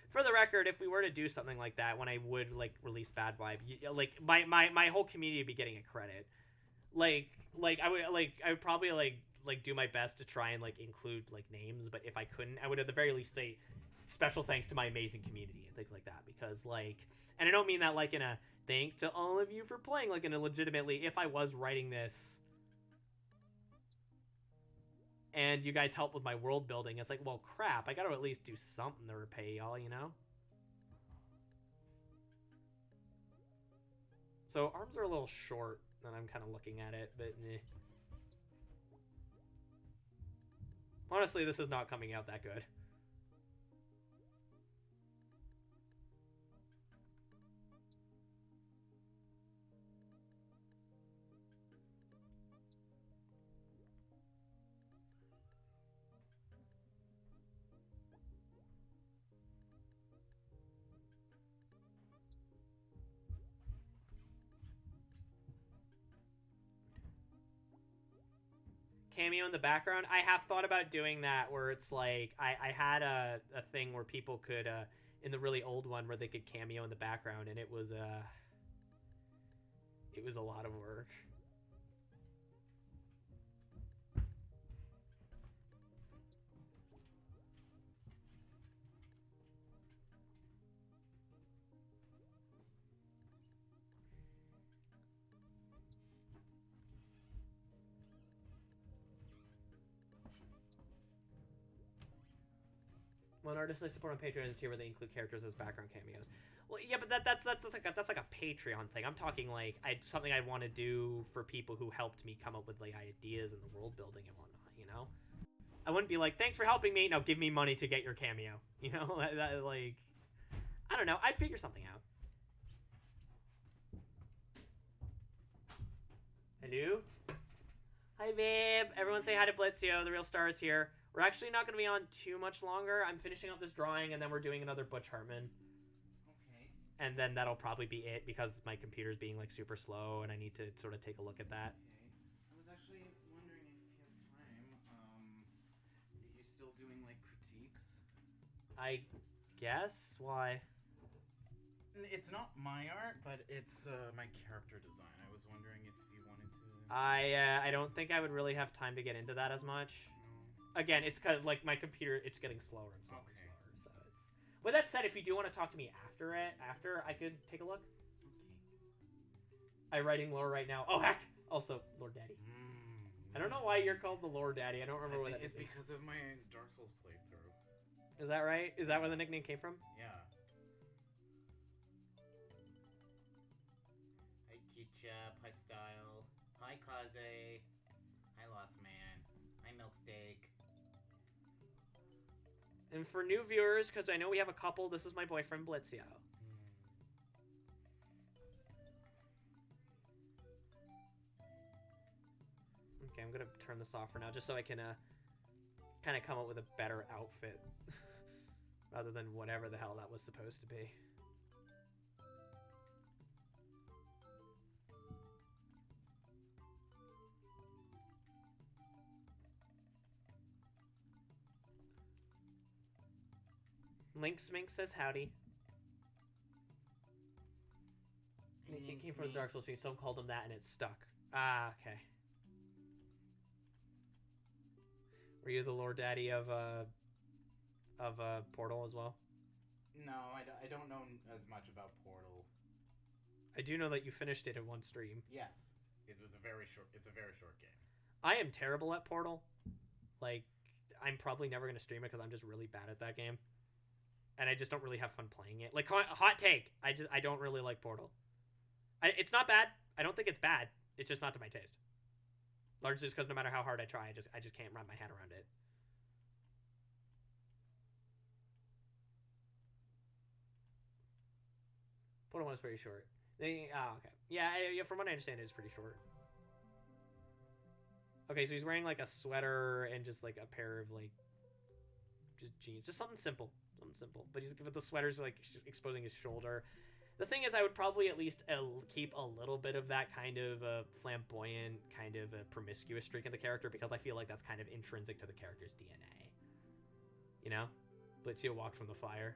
S1: For the record, if we were to do something like that, when I would like release Bad Vibe, like my whole community would be getting a credit. Like I would probably like do my best to try and like include like names, but if I couldn't, I would at the very least say special thanks to my amazing community and things like that, because like, and I don't mean that like in a thanks to all of you for playing, like in a legitimately, if I was writing this and you guys help with my world building, it's like, well, crap, I gotta at least do something to repay y'all, you know? So arms are a little short, and I'm kind of looking at it, but eh. Honestly, this is not coming out that good. Cameo in the background. I have thought about doing that, where it's like I had a thing where people could in the really old one where they could cameo in the background, and it was a lot of work. One artist I support on Patreon is a tier where they include characters as background cameos. Well, yeah, but that's like a Patreon thing. I'm talking like something I want to do for people who helped me come up with like ideas and the world building and whatnot. You know, I wouldn't be like, thanks for helping me. Now give me money to get your cameo. You know, like I don't know. I'd figure something out. Hello. Hi, babe. Everyone say hi to Blitzio. The real star is here. We're actually not going to be on too much longer. I'm finishing up this drawing, and then we're doing another Butch Hartman.
S2: Okay.
S1: And then that'll probably be it, because my computer's being, like, super slow, and I need to sort of take a look at that.
S2: Okay. I was actually wondering if you have time. Are you still doing, like, critiques?
S1: I guess? Why?
S2: It's not my art, but it's my character design. I was wondering if you wanted to...
S1: I don't think I would really have time to get into that as much. Again, it's kind of like my computer, it's getting slower and slower and slower. So it's. With that said, if you do want to talk to me after I could take a look.
S2: Okay.
S1: I'm writing lore right now. Oh heck! Also, Lord Daddy. I don't know why you're called the Lord Daddy. I don't remember what that is.
S2: It's because of my Dark Souls playthrough.
S1: Is that right? Is that where the nickname came from?
S2: Yeah. Hi Ketchup. Hi Style. Hi Kaze. Hi Lost Man. Hi Milksteak.
S1: And for new viewers, because I know we have a couple, this is my boyfriend Blitzio. Okay, I'm gonna turn this off for now, just so I can kind of come up with a better outfit rather than whatever the hell that was supposed to be. Link Smink says howdy. It came from the Dark Souls stream. Someone called him that and it stuck. Ah, okay. Were you the lore daddy of Portal as well?
S2: No, I don't know as much about Portal.
S1: I do know that you finished it in one stream.
S2: Yes, it's a very short game.
S1: I am terrible at Portal. Like, I'm probably never gonna stream it because I'm just really bad at that game, and I just don't really have fun playing it. Like, hot take, I don't really like Portal. It's not bad. I don't think it's bad. It's just not to my taste. Largely just because no matter how hard I try, I just can't wrap my head around it. Portal 1 is pretty short. Okay. Yeah, from what I understand, it's pretty short. Okay, so he's wearing like a sweater and just like a pair of like just jeans, just something simple, But the sweater's like exposing his shoulder. The thing is, I would probably at least keep a little bit of that kind of flamboyant, kind of a promiscuous streak in the character, because I feel like that's kind of intrinsic to the character's DNA. You know, Blitzia walked from the fire.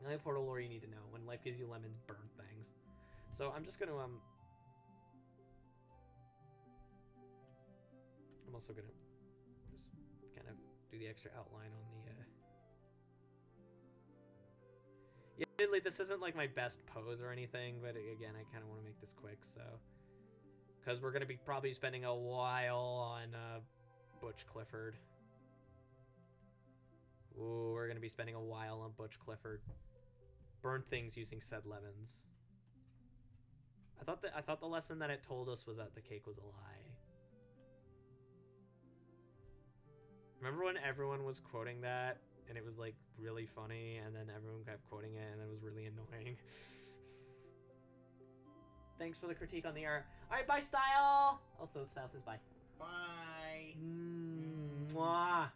S1: The only Portal lore you need to know: when life gives you lemons, burn things. So I'm just gonna I'm also gonna just kind of do the extra outline on the. Yeah, admittedly, this isn't like my best pose or anything, but again, I kind of want to make this quick, so because we're gonna be probably spending a while on Butch Clifford. Ooh, we're gonna be spending a while on Butch Clifford. Burn things using said lemons. I thought the lesson that it told us was that the cake was a lie. Remember when everyone was quoting that and it was like really funny, and then everyone kept quoting it and it was really annoying. Thanks for the critique on the art. Alright, bye, Style! Also, Style says bye.
S2: Bye!
S1: Mwah!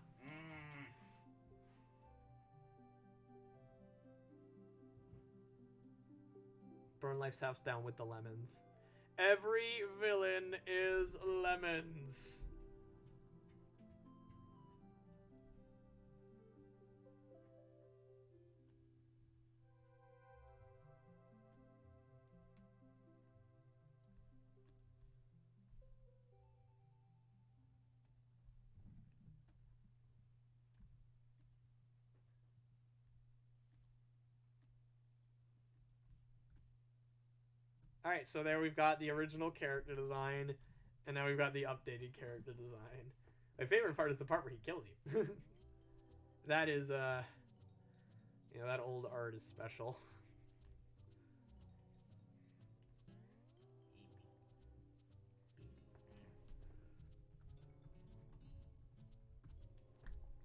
S1: Burn Life's house down with the lemons. Every villain is lemons. Alright, so there we've got the original character design, and now we've got the updated character design. My favorite part is the part where he kills you. That is, you know, that old art is special.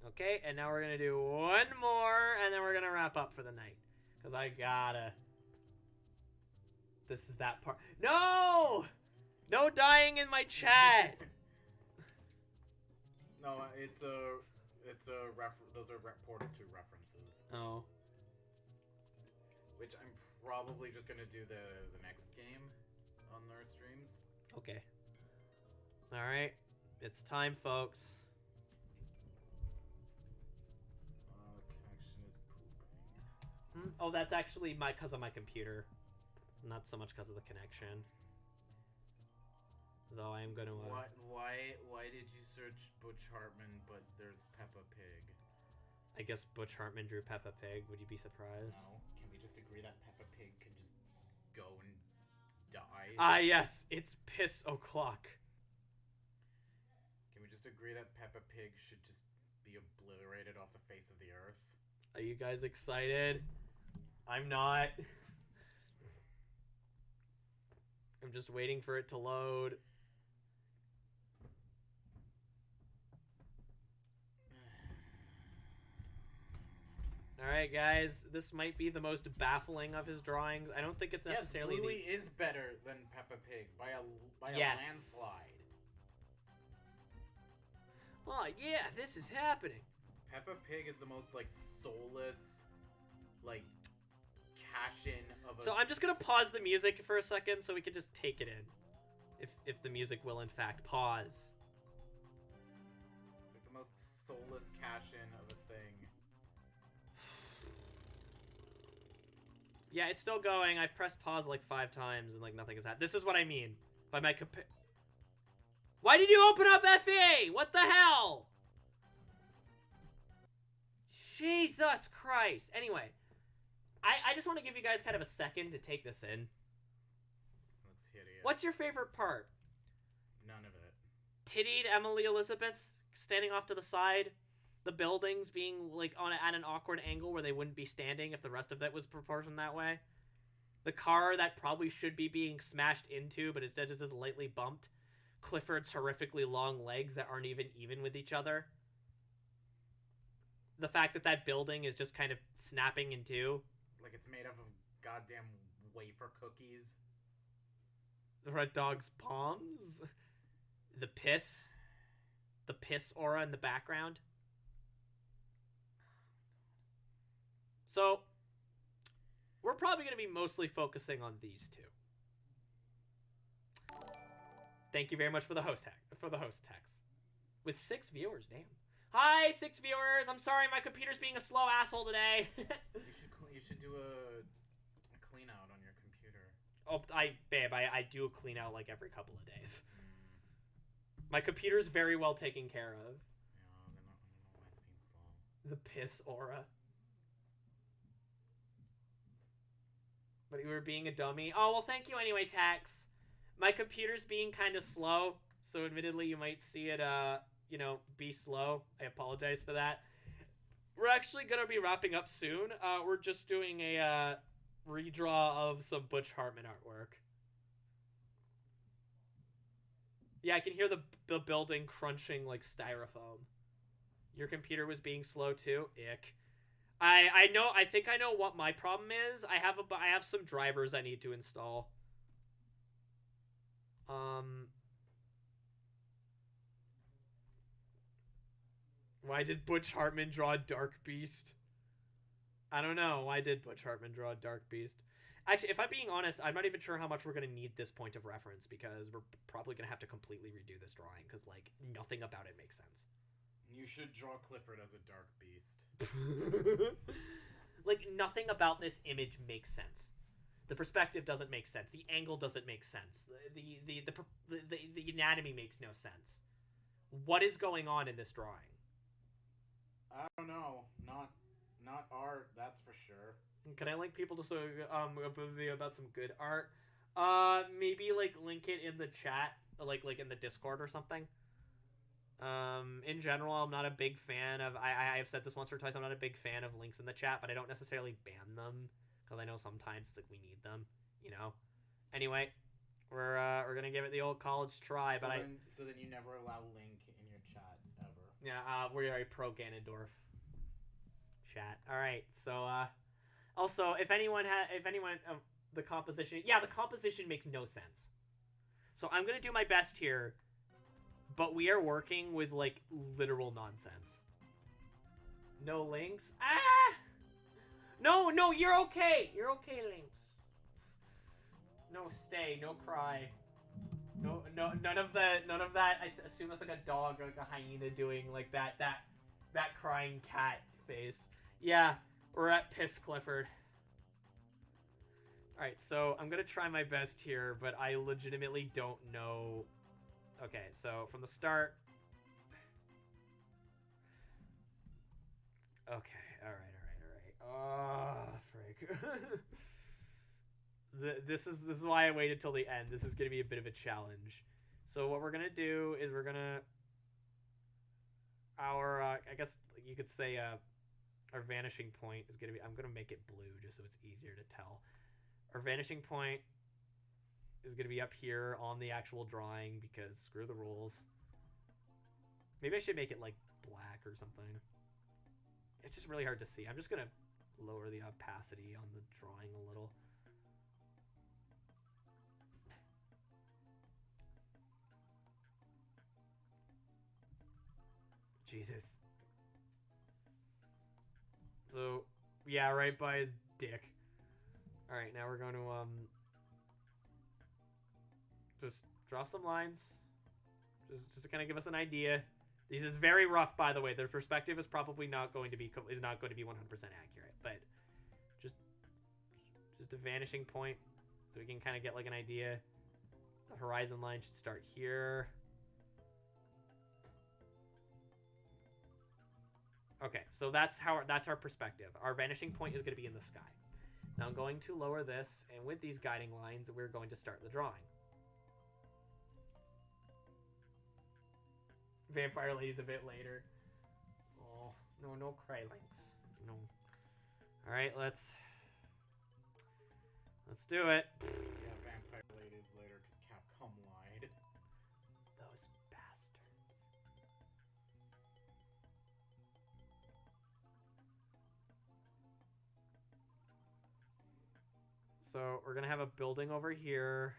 S1: Okay, and now we're gonna do one more, and then we're gonna wrap up for the night. Because I gotta... This is that part. No! No dying in my chat!
S2: No, it's a those are Portal 2 references.
S1: Oh.
S2: Which I'm probably just gonna do the next game on our streams.
S1: Okay. Alright. It's time, folks.
S2: Connection is pooping.
S1: Oh, that's actually because of my computer. Not so much because of the connection. Though I am gonna...
S2: Why did you search Butch Hartman, but there's Peppa Pig?
S1: I guess Butch Hartman drew Peppa Pig. Would you be surprised?
S2: No. Can we just agree that Peppa Pig can just go and die?
S1: Ah, yes. It's piss o'clock.
S2: Can we just agree that Peppa Pig should just be obliterated off the face of the earth?
S1: Are you guys excited? I'm not. I'm just waiting for it to load. Alright, guys. This might be the most baffling of his drawings. I don't think it's necessarily
S2: Yes, Bluey is better than Peppa Pig by a landslide.
S1: Oh, yeah, this is happening.
S2: Peppa Pig is the most, like, soulless, like, cash-in of a...
S1: So I'm just gonna pause the music for a second so we can just take it in. If the music will, in fact, pause.
S2: It's like the most soulless cash-in of a thing.
S1: Yeah, it's still going. I've pressed pause like 5 times and like nothing has happened. This is what I mean by my Why did you open up FA? What the hell? Jesus Christ. Anyway, I just want to give you guys kind of a second to take this in.
S2: Looks hideous.
S1: What's your favorite part?
S2: None of it.
S1: Tittied Emily Elizabeth standing off to the side. The buildings being like at an awkward angle where they wouldn't be standing if the rest of it was proportioned that way. The car that probably should be being smashed into, but instead is just lightly bumped. Clifford's horrifically long legs that aren't even with each other. The fact that that building is just kind of snapping in two.
S2: Like it's made up of goddamn wafer cookies.
S1: The red dog's palms. The piss aura in the background. So, we're probably going to be mostly focusing on these two. Thank you very much for the host text. With 6 viewers, damn. Hi, 6 viewers. I'm sorry, my computer's being a slow asshole today.
S2: You should do a clean out on your computer.
S1: Oh, I do a clean out like every couple of days. My computer's very well taken care of.
S2: Yeah, I don't know why it's being slow.
S1: The piss aura. But you were being a dummy. Oh, well, thank you anyway, Tax. My computer's being kind of slow, so admittedly you might see it, be slow. I apologize for that. We're actually going to be wrapping up soon. We're just doing a redraw of some Butch Hartman artwork. Yeah, I can hear the building crunching like styrofoam. Your computer was being slow too? Ick. I think I know what my problem is. I have some drivers I need to install. Why did Butch Hartman draw Dark Beast? I don't know. Why did Butch Hartman draw Dark Beast? Actually, if I'm being honest, I'm not even sure how much we're going to need this point of reference because we're probably going to have to completely redo this drawing because, like, nothing about it makes sense.
S2: You should draw Clifford as a Dark Beast.
S1: Like, nothing about this image makes sense. The perspective doesn't make sense. The angle doesn't make sense. The anatomy makes no sense. What is going on in this drawing?
S2: I don't know. Not art, that's for sure.
S1: Can I link people to a video about some good art? Maybe like link it in the chat, like in the Discord or something. In general, I'm not a big fan of. I have said this once or twice. I'm not a big fan of links in the chat, but I don't necessarily ban them because I know sometimes it's like we need them. You know. Anyway, we're gonna give it the old college try,
S2: so
S1: but
S2: so then you never allow link in your chat ever.
S1: Yeah, we're a pro Ganondorf chat. All right, so also if anyone the composition, the composition makes no sense. So I'm gonna do my best here. But we are working with, like, literal nonsense. No links? Ah! No, you're okay. You're okay, Lynx. No, stay. No cry. No, none of that. I assume that's like a dog or like a hyena doing, like, that crying cat face. Yeah, we're at Piss Clifford. Alright, so I'm gonna try my best here, but I legitimately don't know... Okay, so from the start... Okay, alright. Oh, frick. This is why I waited till the end. This is gonna be a bit of a challenge. So what we're gonna do is we're gonna... I guess you could say, our vanishing point is gonna be... I'm gonna make it blue just so it's easier to tell. Our vanishing point is going to be up here on the actual drawing because screw the rules. Maybe I should make it like black or something. It's just really hard to see. I'm just going to lower the opacity on the drawing a little. Jesus. So, yeah, right by his dick. Alright, now we're going to, just draw some lines. Just to kind of give us an idea. This is very rough, by the way. Their perspective is probably not going to be 100% accurate, but just a vanishing point so we can kind of get like an idea. The horizon line should start here. Okay, so that's our perspective. Our vanishing point is going to be in the sky. Now I'm going to lower this, and with these guiding lines, we're going to start the drawing. Vampire Lady's a bit later. Oh, no cry links. No. All right, let's do it.
S2: Yeah, Vampire Lady's later because Capcom lied.
S1: Those bastards. So we're gonna have a building over here.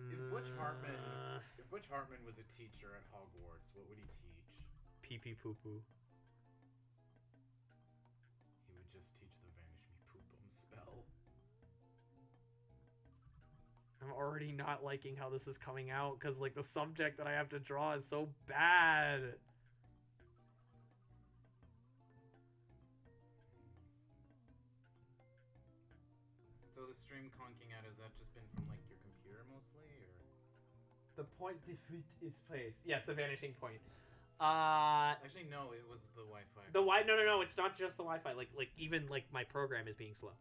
S2: If Butch Hartman was a teacher at Hogwarts, what would he teach?
S1: Pee pee poo poo.
S2: He would just teach the Vanish Me Poopum spell.
S1: I'm already not liking how this is coming out because like the subject that I have to draw is so bad.
S2: So the stream conking out, has that just been from like your computer mostly, or?
S1: The point defeat is placed. Yes, the vanishing point.
S2: Actually, no, it was the Wi-Fi.
S1: No, it's not just the Wi-Fi. Like even like my program is being slow.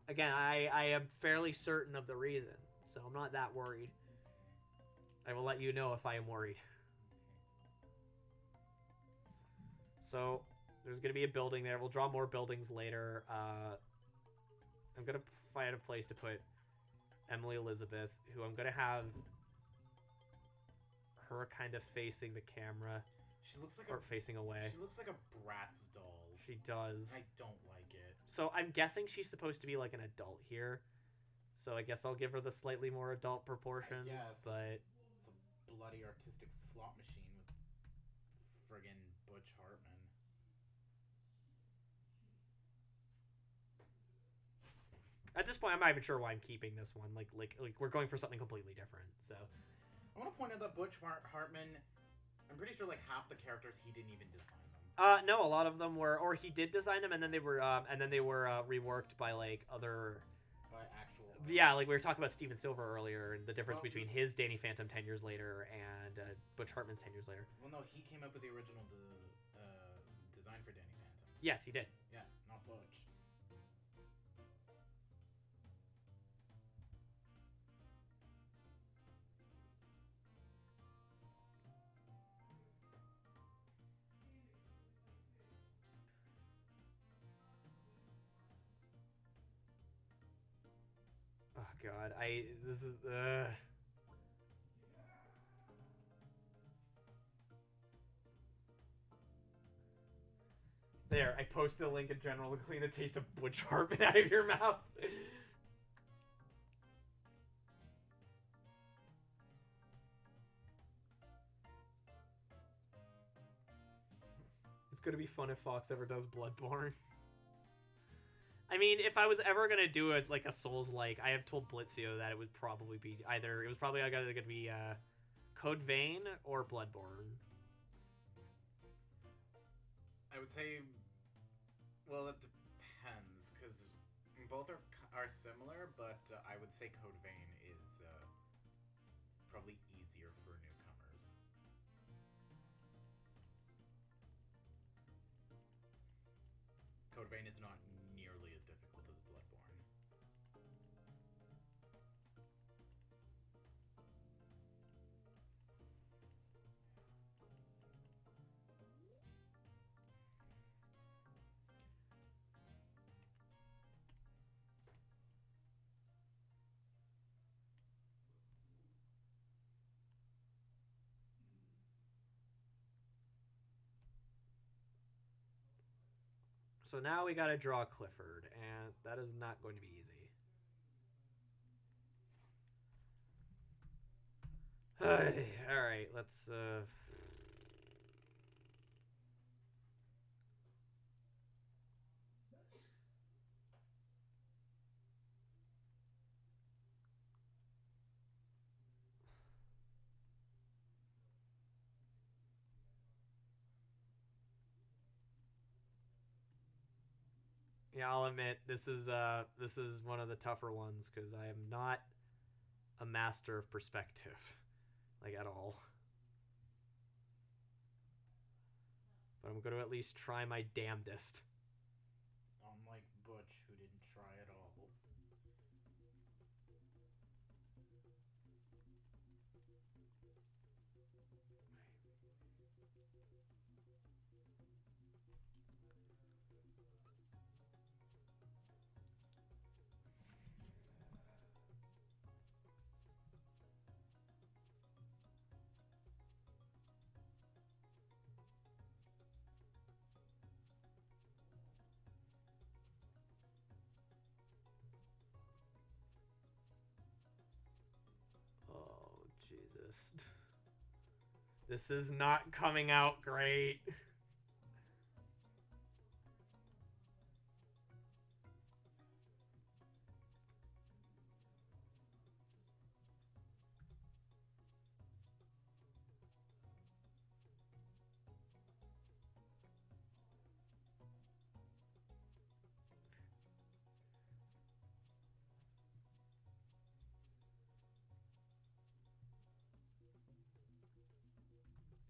S1: Again, I am fairly certain of the reason, so I'm not that worried. I will let you know if I am worried. So there's gonna be a building there. We'll draw more buildings later. I'm gonna find a place to put Emily Elizabeth, who I'm gonna have her kind of facing the camera.
S2: She looks like
S1: facing away.
S2: She looks like a Bratz doll.
S1: She does.
S2: I don't like it.
S1: So I'm guessing she's supposed to be like an adult here. So I guess I'll give her the slightly more adult proportions. But
S2: it's a bloody artistic slot machine with friggin' Butch Hartman.
S1: At this point, I'm not even sure why I'm keeping this one. Like we're going for something completely different. So
S2: I want to point out that Butch Hartman, I'm pretty sure like half the characters he didn't even design them.
S1: No, a lot of them were, or he did design them, and then they were reworked by like other.
S2: By actual.
S1: Yeah, like we were talking about Steven Silver earlier, and the difference between his Danny Phantom 10 years later and Butch Hartman's 10 years later.
S2: Well, no, he came up with the original design for Danny Phantom.
S1: Yes, he did.
S2: Yeah, not Butch.
S1: Oh God, this is. There, I posted a link in general to clean the taste of Butch Hartman out of your mouth. It's gonna be fun if Fox ever does Bloodborne. I mean, if I was ever gonna do it like a Souls-like, I have told Blitzio that it would probably be either gonna be Code Vein or Bloodborne.
S2: I would say, well, it depends, because both are similar, but I would say Code Vein is probably easier for newcomers. Code Vein is not nearly as difficult as Bloodborne.
S1: So now we gotta draw Clifford, and that is not going to be easy. Alright, let's, yeah, I'll admit, this is one of the tougher ones, because I am not a master of perspective. Like, at all. But I'm going to at least try my damnedest.
S2: Unlike Butch, who didn't try at all.
S1: Oh, Jesus. This is not coming out great.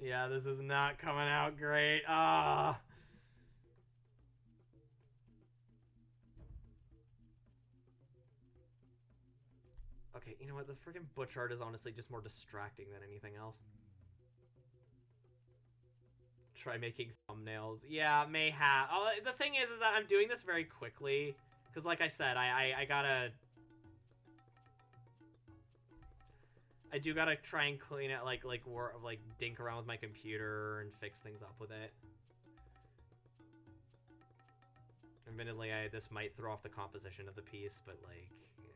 S1: Yeah, this is not coming out great. Ah. Okay, you know what? The freaking Butch art is honestly just more distracting than anything else. Try making thumbnails. Yeah, may have. Oh, the thing is that I'm doing this very quickly. Because like I said, I gotta... I do gotta try and clean it, like dink around with my computer and fix things up with it. Admittedly, this might throw off the composition of the piece, but like, yeah.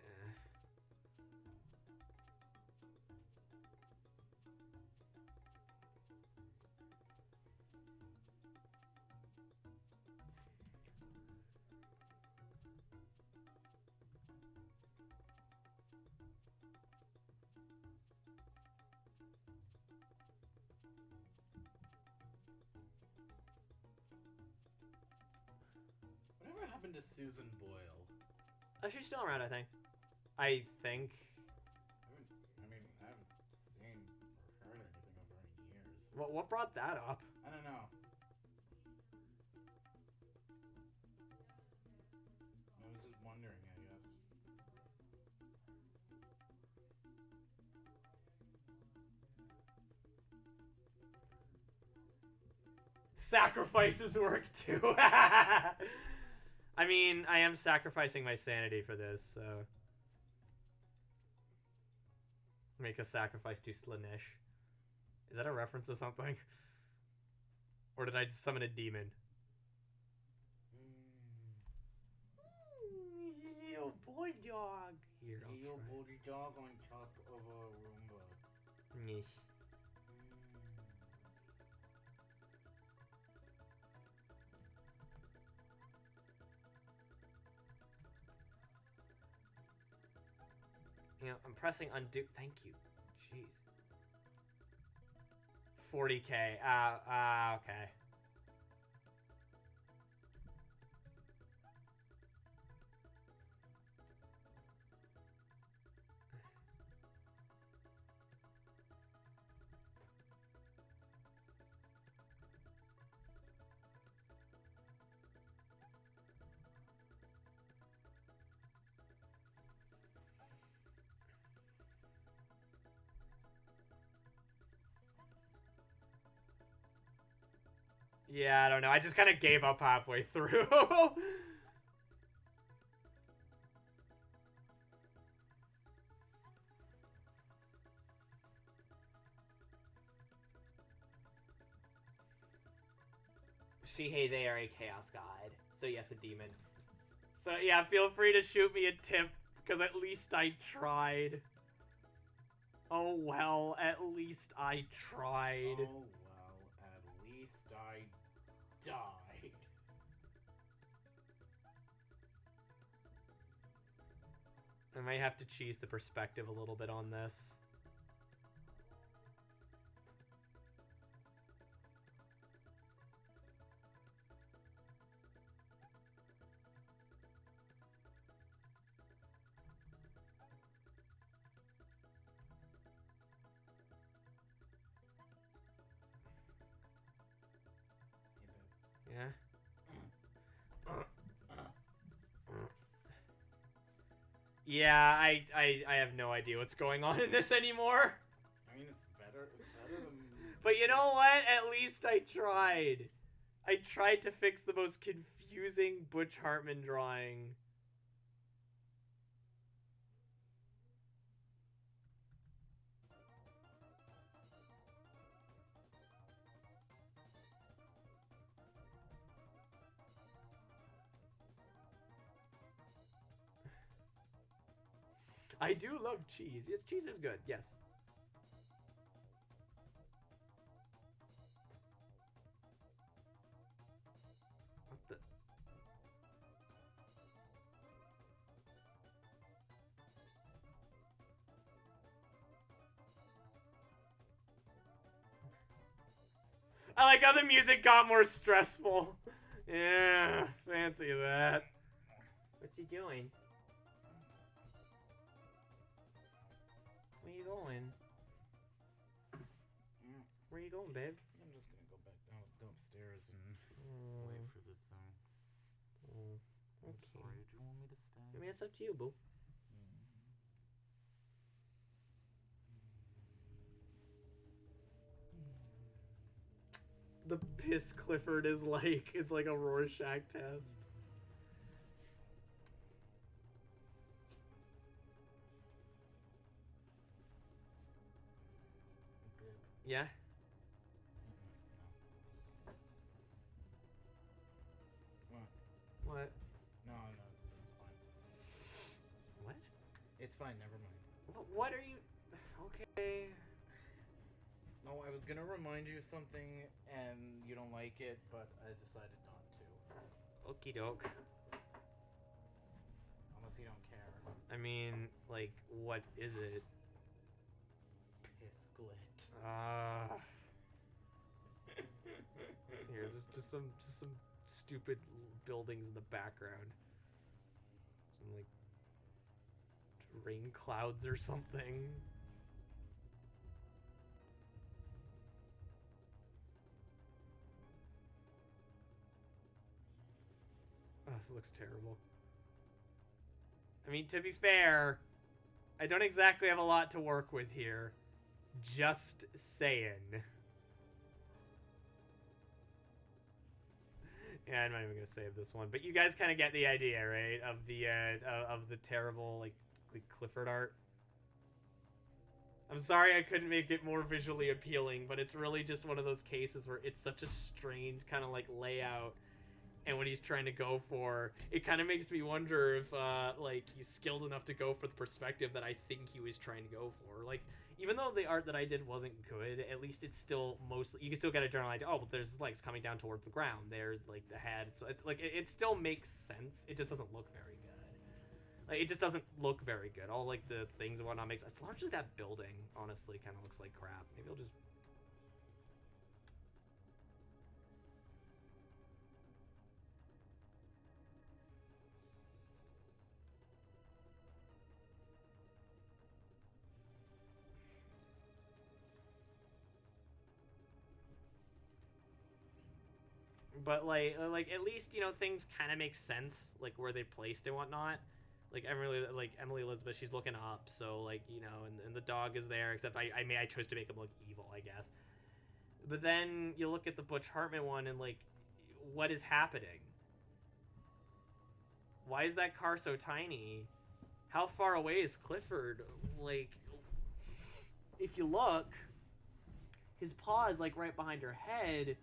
S2: Whatever happened to Susan Boyle?
S1: Oh, she's still around, I think. I think.
S2: I haven't seen or heard anything of her in years.
S1: What brought that up?
S2: I don't know. I was just wondering, I guess.
S1: Sacrifices work too. I mean, I am sacrificing my sanity for this, so... Make a sacrifice to Slanesh. Is that a reference to something? Or did I just summon a demon? Yo, boy dog. Here,
S2: Yo, boy dog on top of a Roomba.
S1: Yes. You know, I'm pressing undo. Thank you. Jeez. 40k. Okay. Yeah, I don't know. I just kind of gave up halfway through. Actually, hey, they are a chaos god. So yes, a demon. So yeah, feel free to shoot me a tip, because at least I tried. Oh well, at least I tried.
S2: Oh well, at least I died.
S1: I might have to cheese the perspective a little bit on this. Yeah. Yeah, I have no idea what's going on in this anymore.
S2: I mean, it's better than...
S1: But you know what? At least I tried. I tried to fix the most confusing Butch Hartman drawing. I do love cheese. Yes, cheese is good. Yes. What the? I like how the music got more stressful. Yeah, fancy that. What you doing? Where you going? Where you going, babe?
S2: I'm just gonna go back down, go upstairs and wait for the thing.
S1: Okay.
S2: I'm sorry, do you want me to stay?
S1: I mean, it's up to you, boo. The piss Clifford is like a Rorschach test. Yeah? What?
S2: No, it's fine.
S1: What?
S2: It's fine, never mind.
S1: What are you... Okay.
S2: No, I was gonna remind you of something, and you don't like it, but I decided not to.
S1: Okie doke.
S2: Unless you don't care.
S1: I mean, like, what is it?
S2: Piss glit.
S1: Here, just some stupid buildings in the background. Some like rain clouds or something. Oh, this looks terrible. I mean, to be fair, I don't exactly have a lot to work with here. Just saying. Yeah, I'm not even gonna save this one, but you guys kind of get the idea, right? Of the terrible like Clifford art. I'm sorry I couldn't make it more visually appealing, but it's really just one of those cases where it's such a strange kind of like layout, and what he's trying to go for, it kind of makes me wonder if like he's skilled enough to go for the perspective that I think he was trying to go for. Like, even though the art that I did wasn't good, at least it's still mostly, you can still get a general idea. Oh, but there's legs coming down towards the ground. There's like the head. So it's like it still makes sense. It just doesn't look very good. Like, it just doesn't look very good. All like the things and whatnot makes sense. It's largely that building, honestly, kind of looks like crap. Maybe I'll just. But like at least, you know, things kind of make sense, like where they placed and whatnot. Like Emily Elizabeth, she's looking up, so like, you know, and the dog is there. Except I chose to make him look evil, I guess. But then you look at the Butch Hartman one, and like, what is happening? Why is that car so tiny? How far away is Clifford? Like, if you look, his paw is like right behind her head.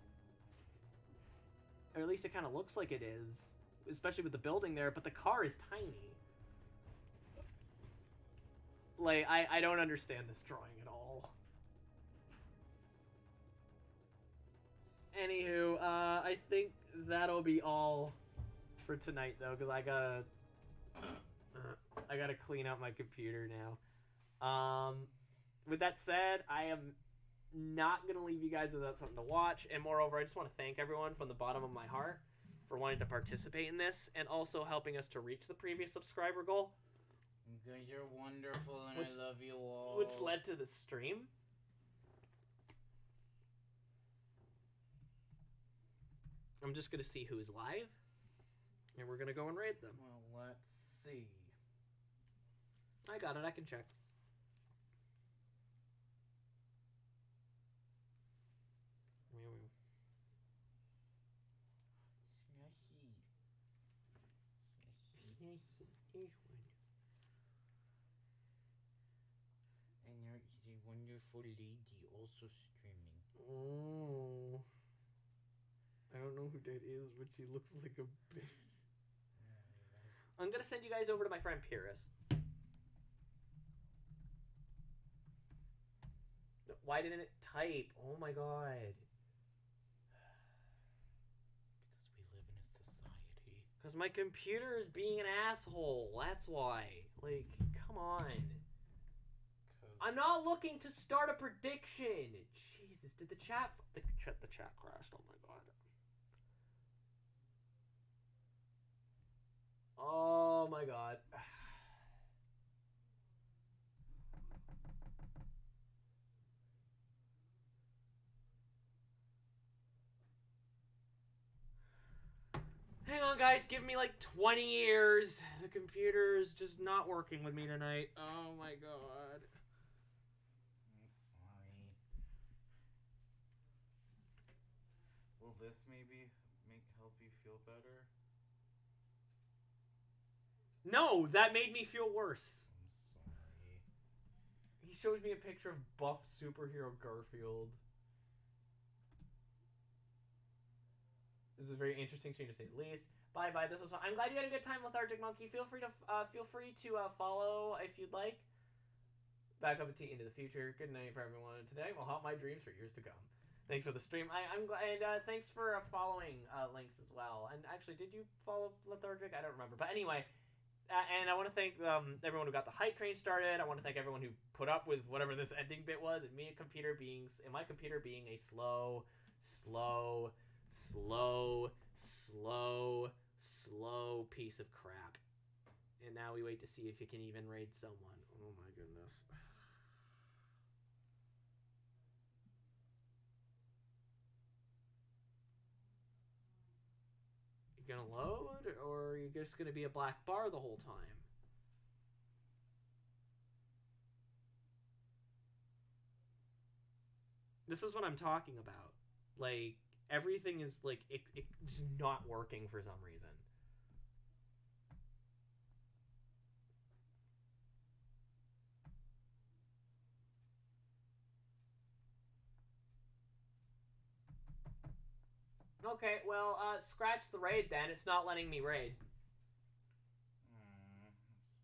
S1: Or at least it kind of looks like it is. Especially with the building there, but the car is tiny. Like, I don't understand this drawing at all. Anywho, I think that'll be all for tonight, though, because I gotta clean up my computer now. With that said, I am not gonna leave you guys without something to watch, and moreover, I just want to thank everyone from the bottom of my heart for wanting to participate in this, and also helping us to reach the previous subscriber goal.
S2: You guys are wonderful, and I love you all.
S1: Which led to the stream. I'm just gonna see who's live, and we're gonna go and raid them.
S2: Well, let's see.
S1: I got it. I can check.
S2: And he's a wonderful lady also streaming.
S1: Oh. I don't know who that is, but she looks like a bitch. I'm gonna send you guys over to my friend Pyrrhus. Why didn't it type? Oh my god.
S2: Because we live in a society.
S1: Because my computer is being an asshole. That's why. Like, come on. I'm not looking to start a prediction. Jesus, did the chat... The chat crashed. Oh my god. Oh my god. Hang on, guys. Give me like 20 years. The computer's just not working with me tonight. Oh my god.
S2: I'm sorry. Will this maybe help you feel better?
S1: No, that made me feel worse.
S2: I'm sorry.
S1: He shows me a picture of buff superhero Garfield. This is a very interesting change to say the least. Bye. This was fun. I'm glad you had a good time, Lethargic Monkey. Feel free to follow if you'd like. Back up a tea into the future. Good night for everyone. Today will haunt my dreams for years to come. Thanks for the stream. I'm glad, and thanks for following Links as well. And actually, did you follow Lethargic? I don't remember. But anyway, and I want to thank everyone who got the hype train started. I want to thank everyone who put up with whatever this ending bit was, and my computer being a slow piece of crap. And now we wait to see if you can even raid someone. Oh my goodness. You gonna load, or are you just gonna be a black bar the whole time? This is what I'm talking about. Like, everything is like it's not working for some reason. Okay, well, scratch the raid then. It's not letting me raid.
S2: I'm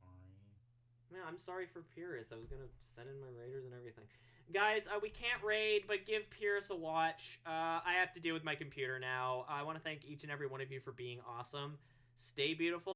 S2: sorry.
S1: Yeah, I'm sorry for Pyrrhus. I was gonna send in my raiders and everything. Guys, we can't raid, but give Pyrrhus a watch. I have to deal with my computer now. I want to thank each and every one of you for being awesome. Stay beautiful.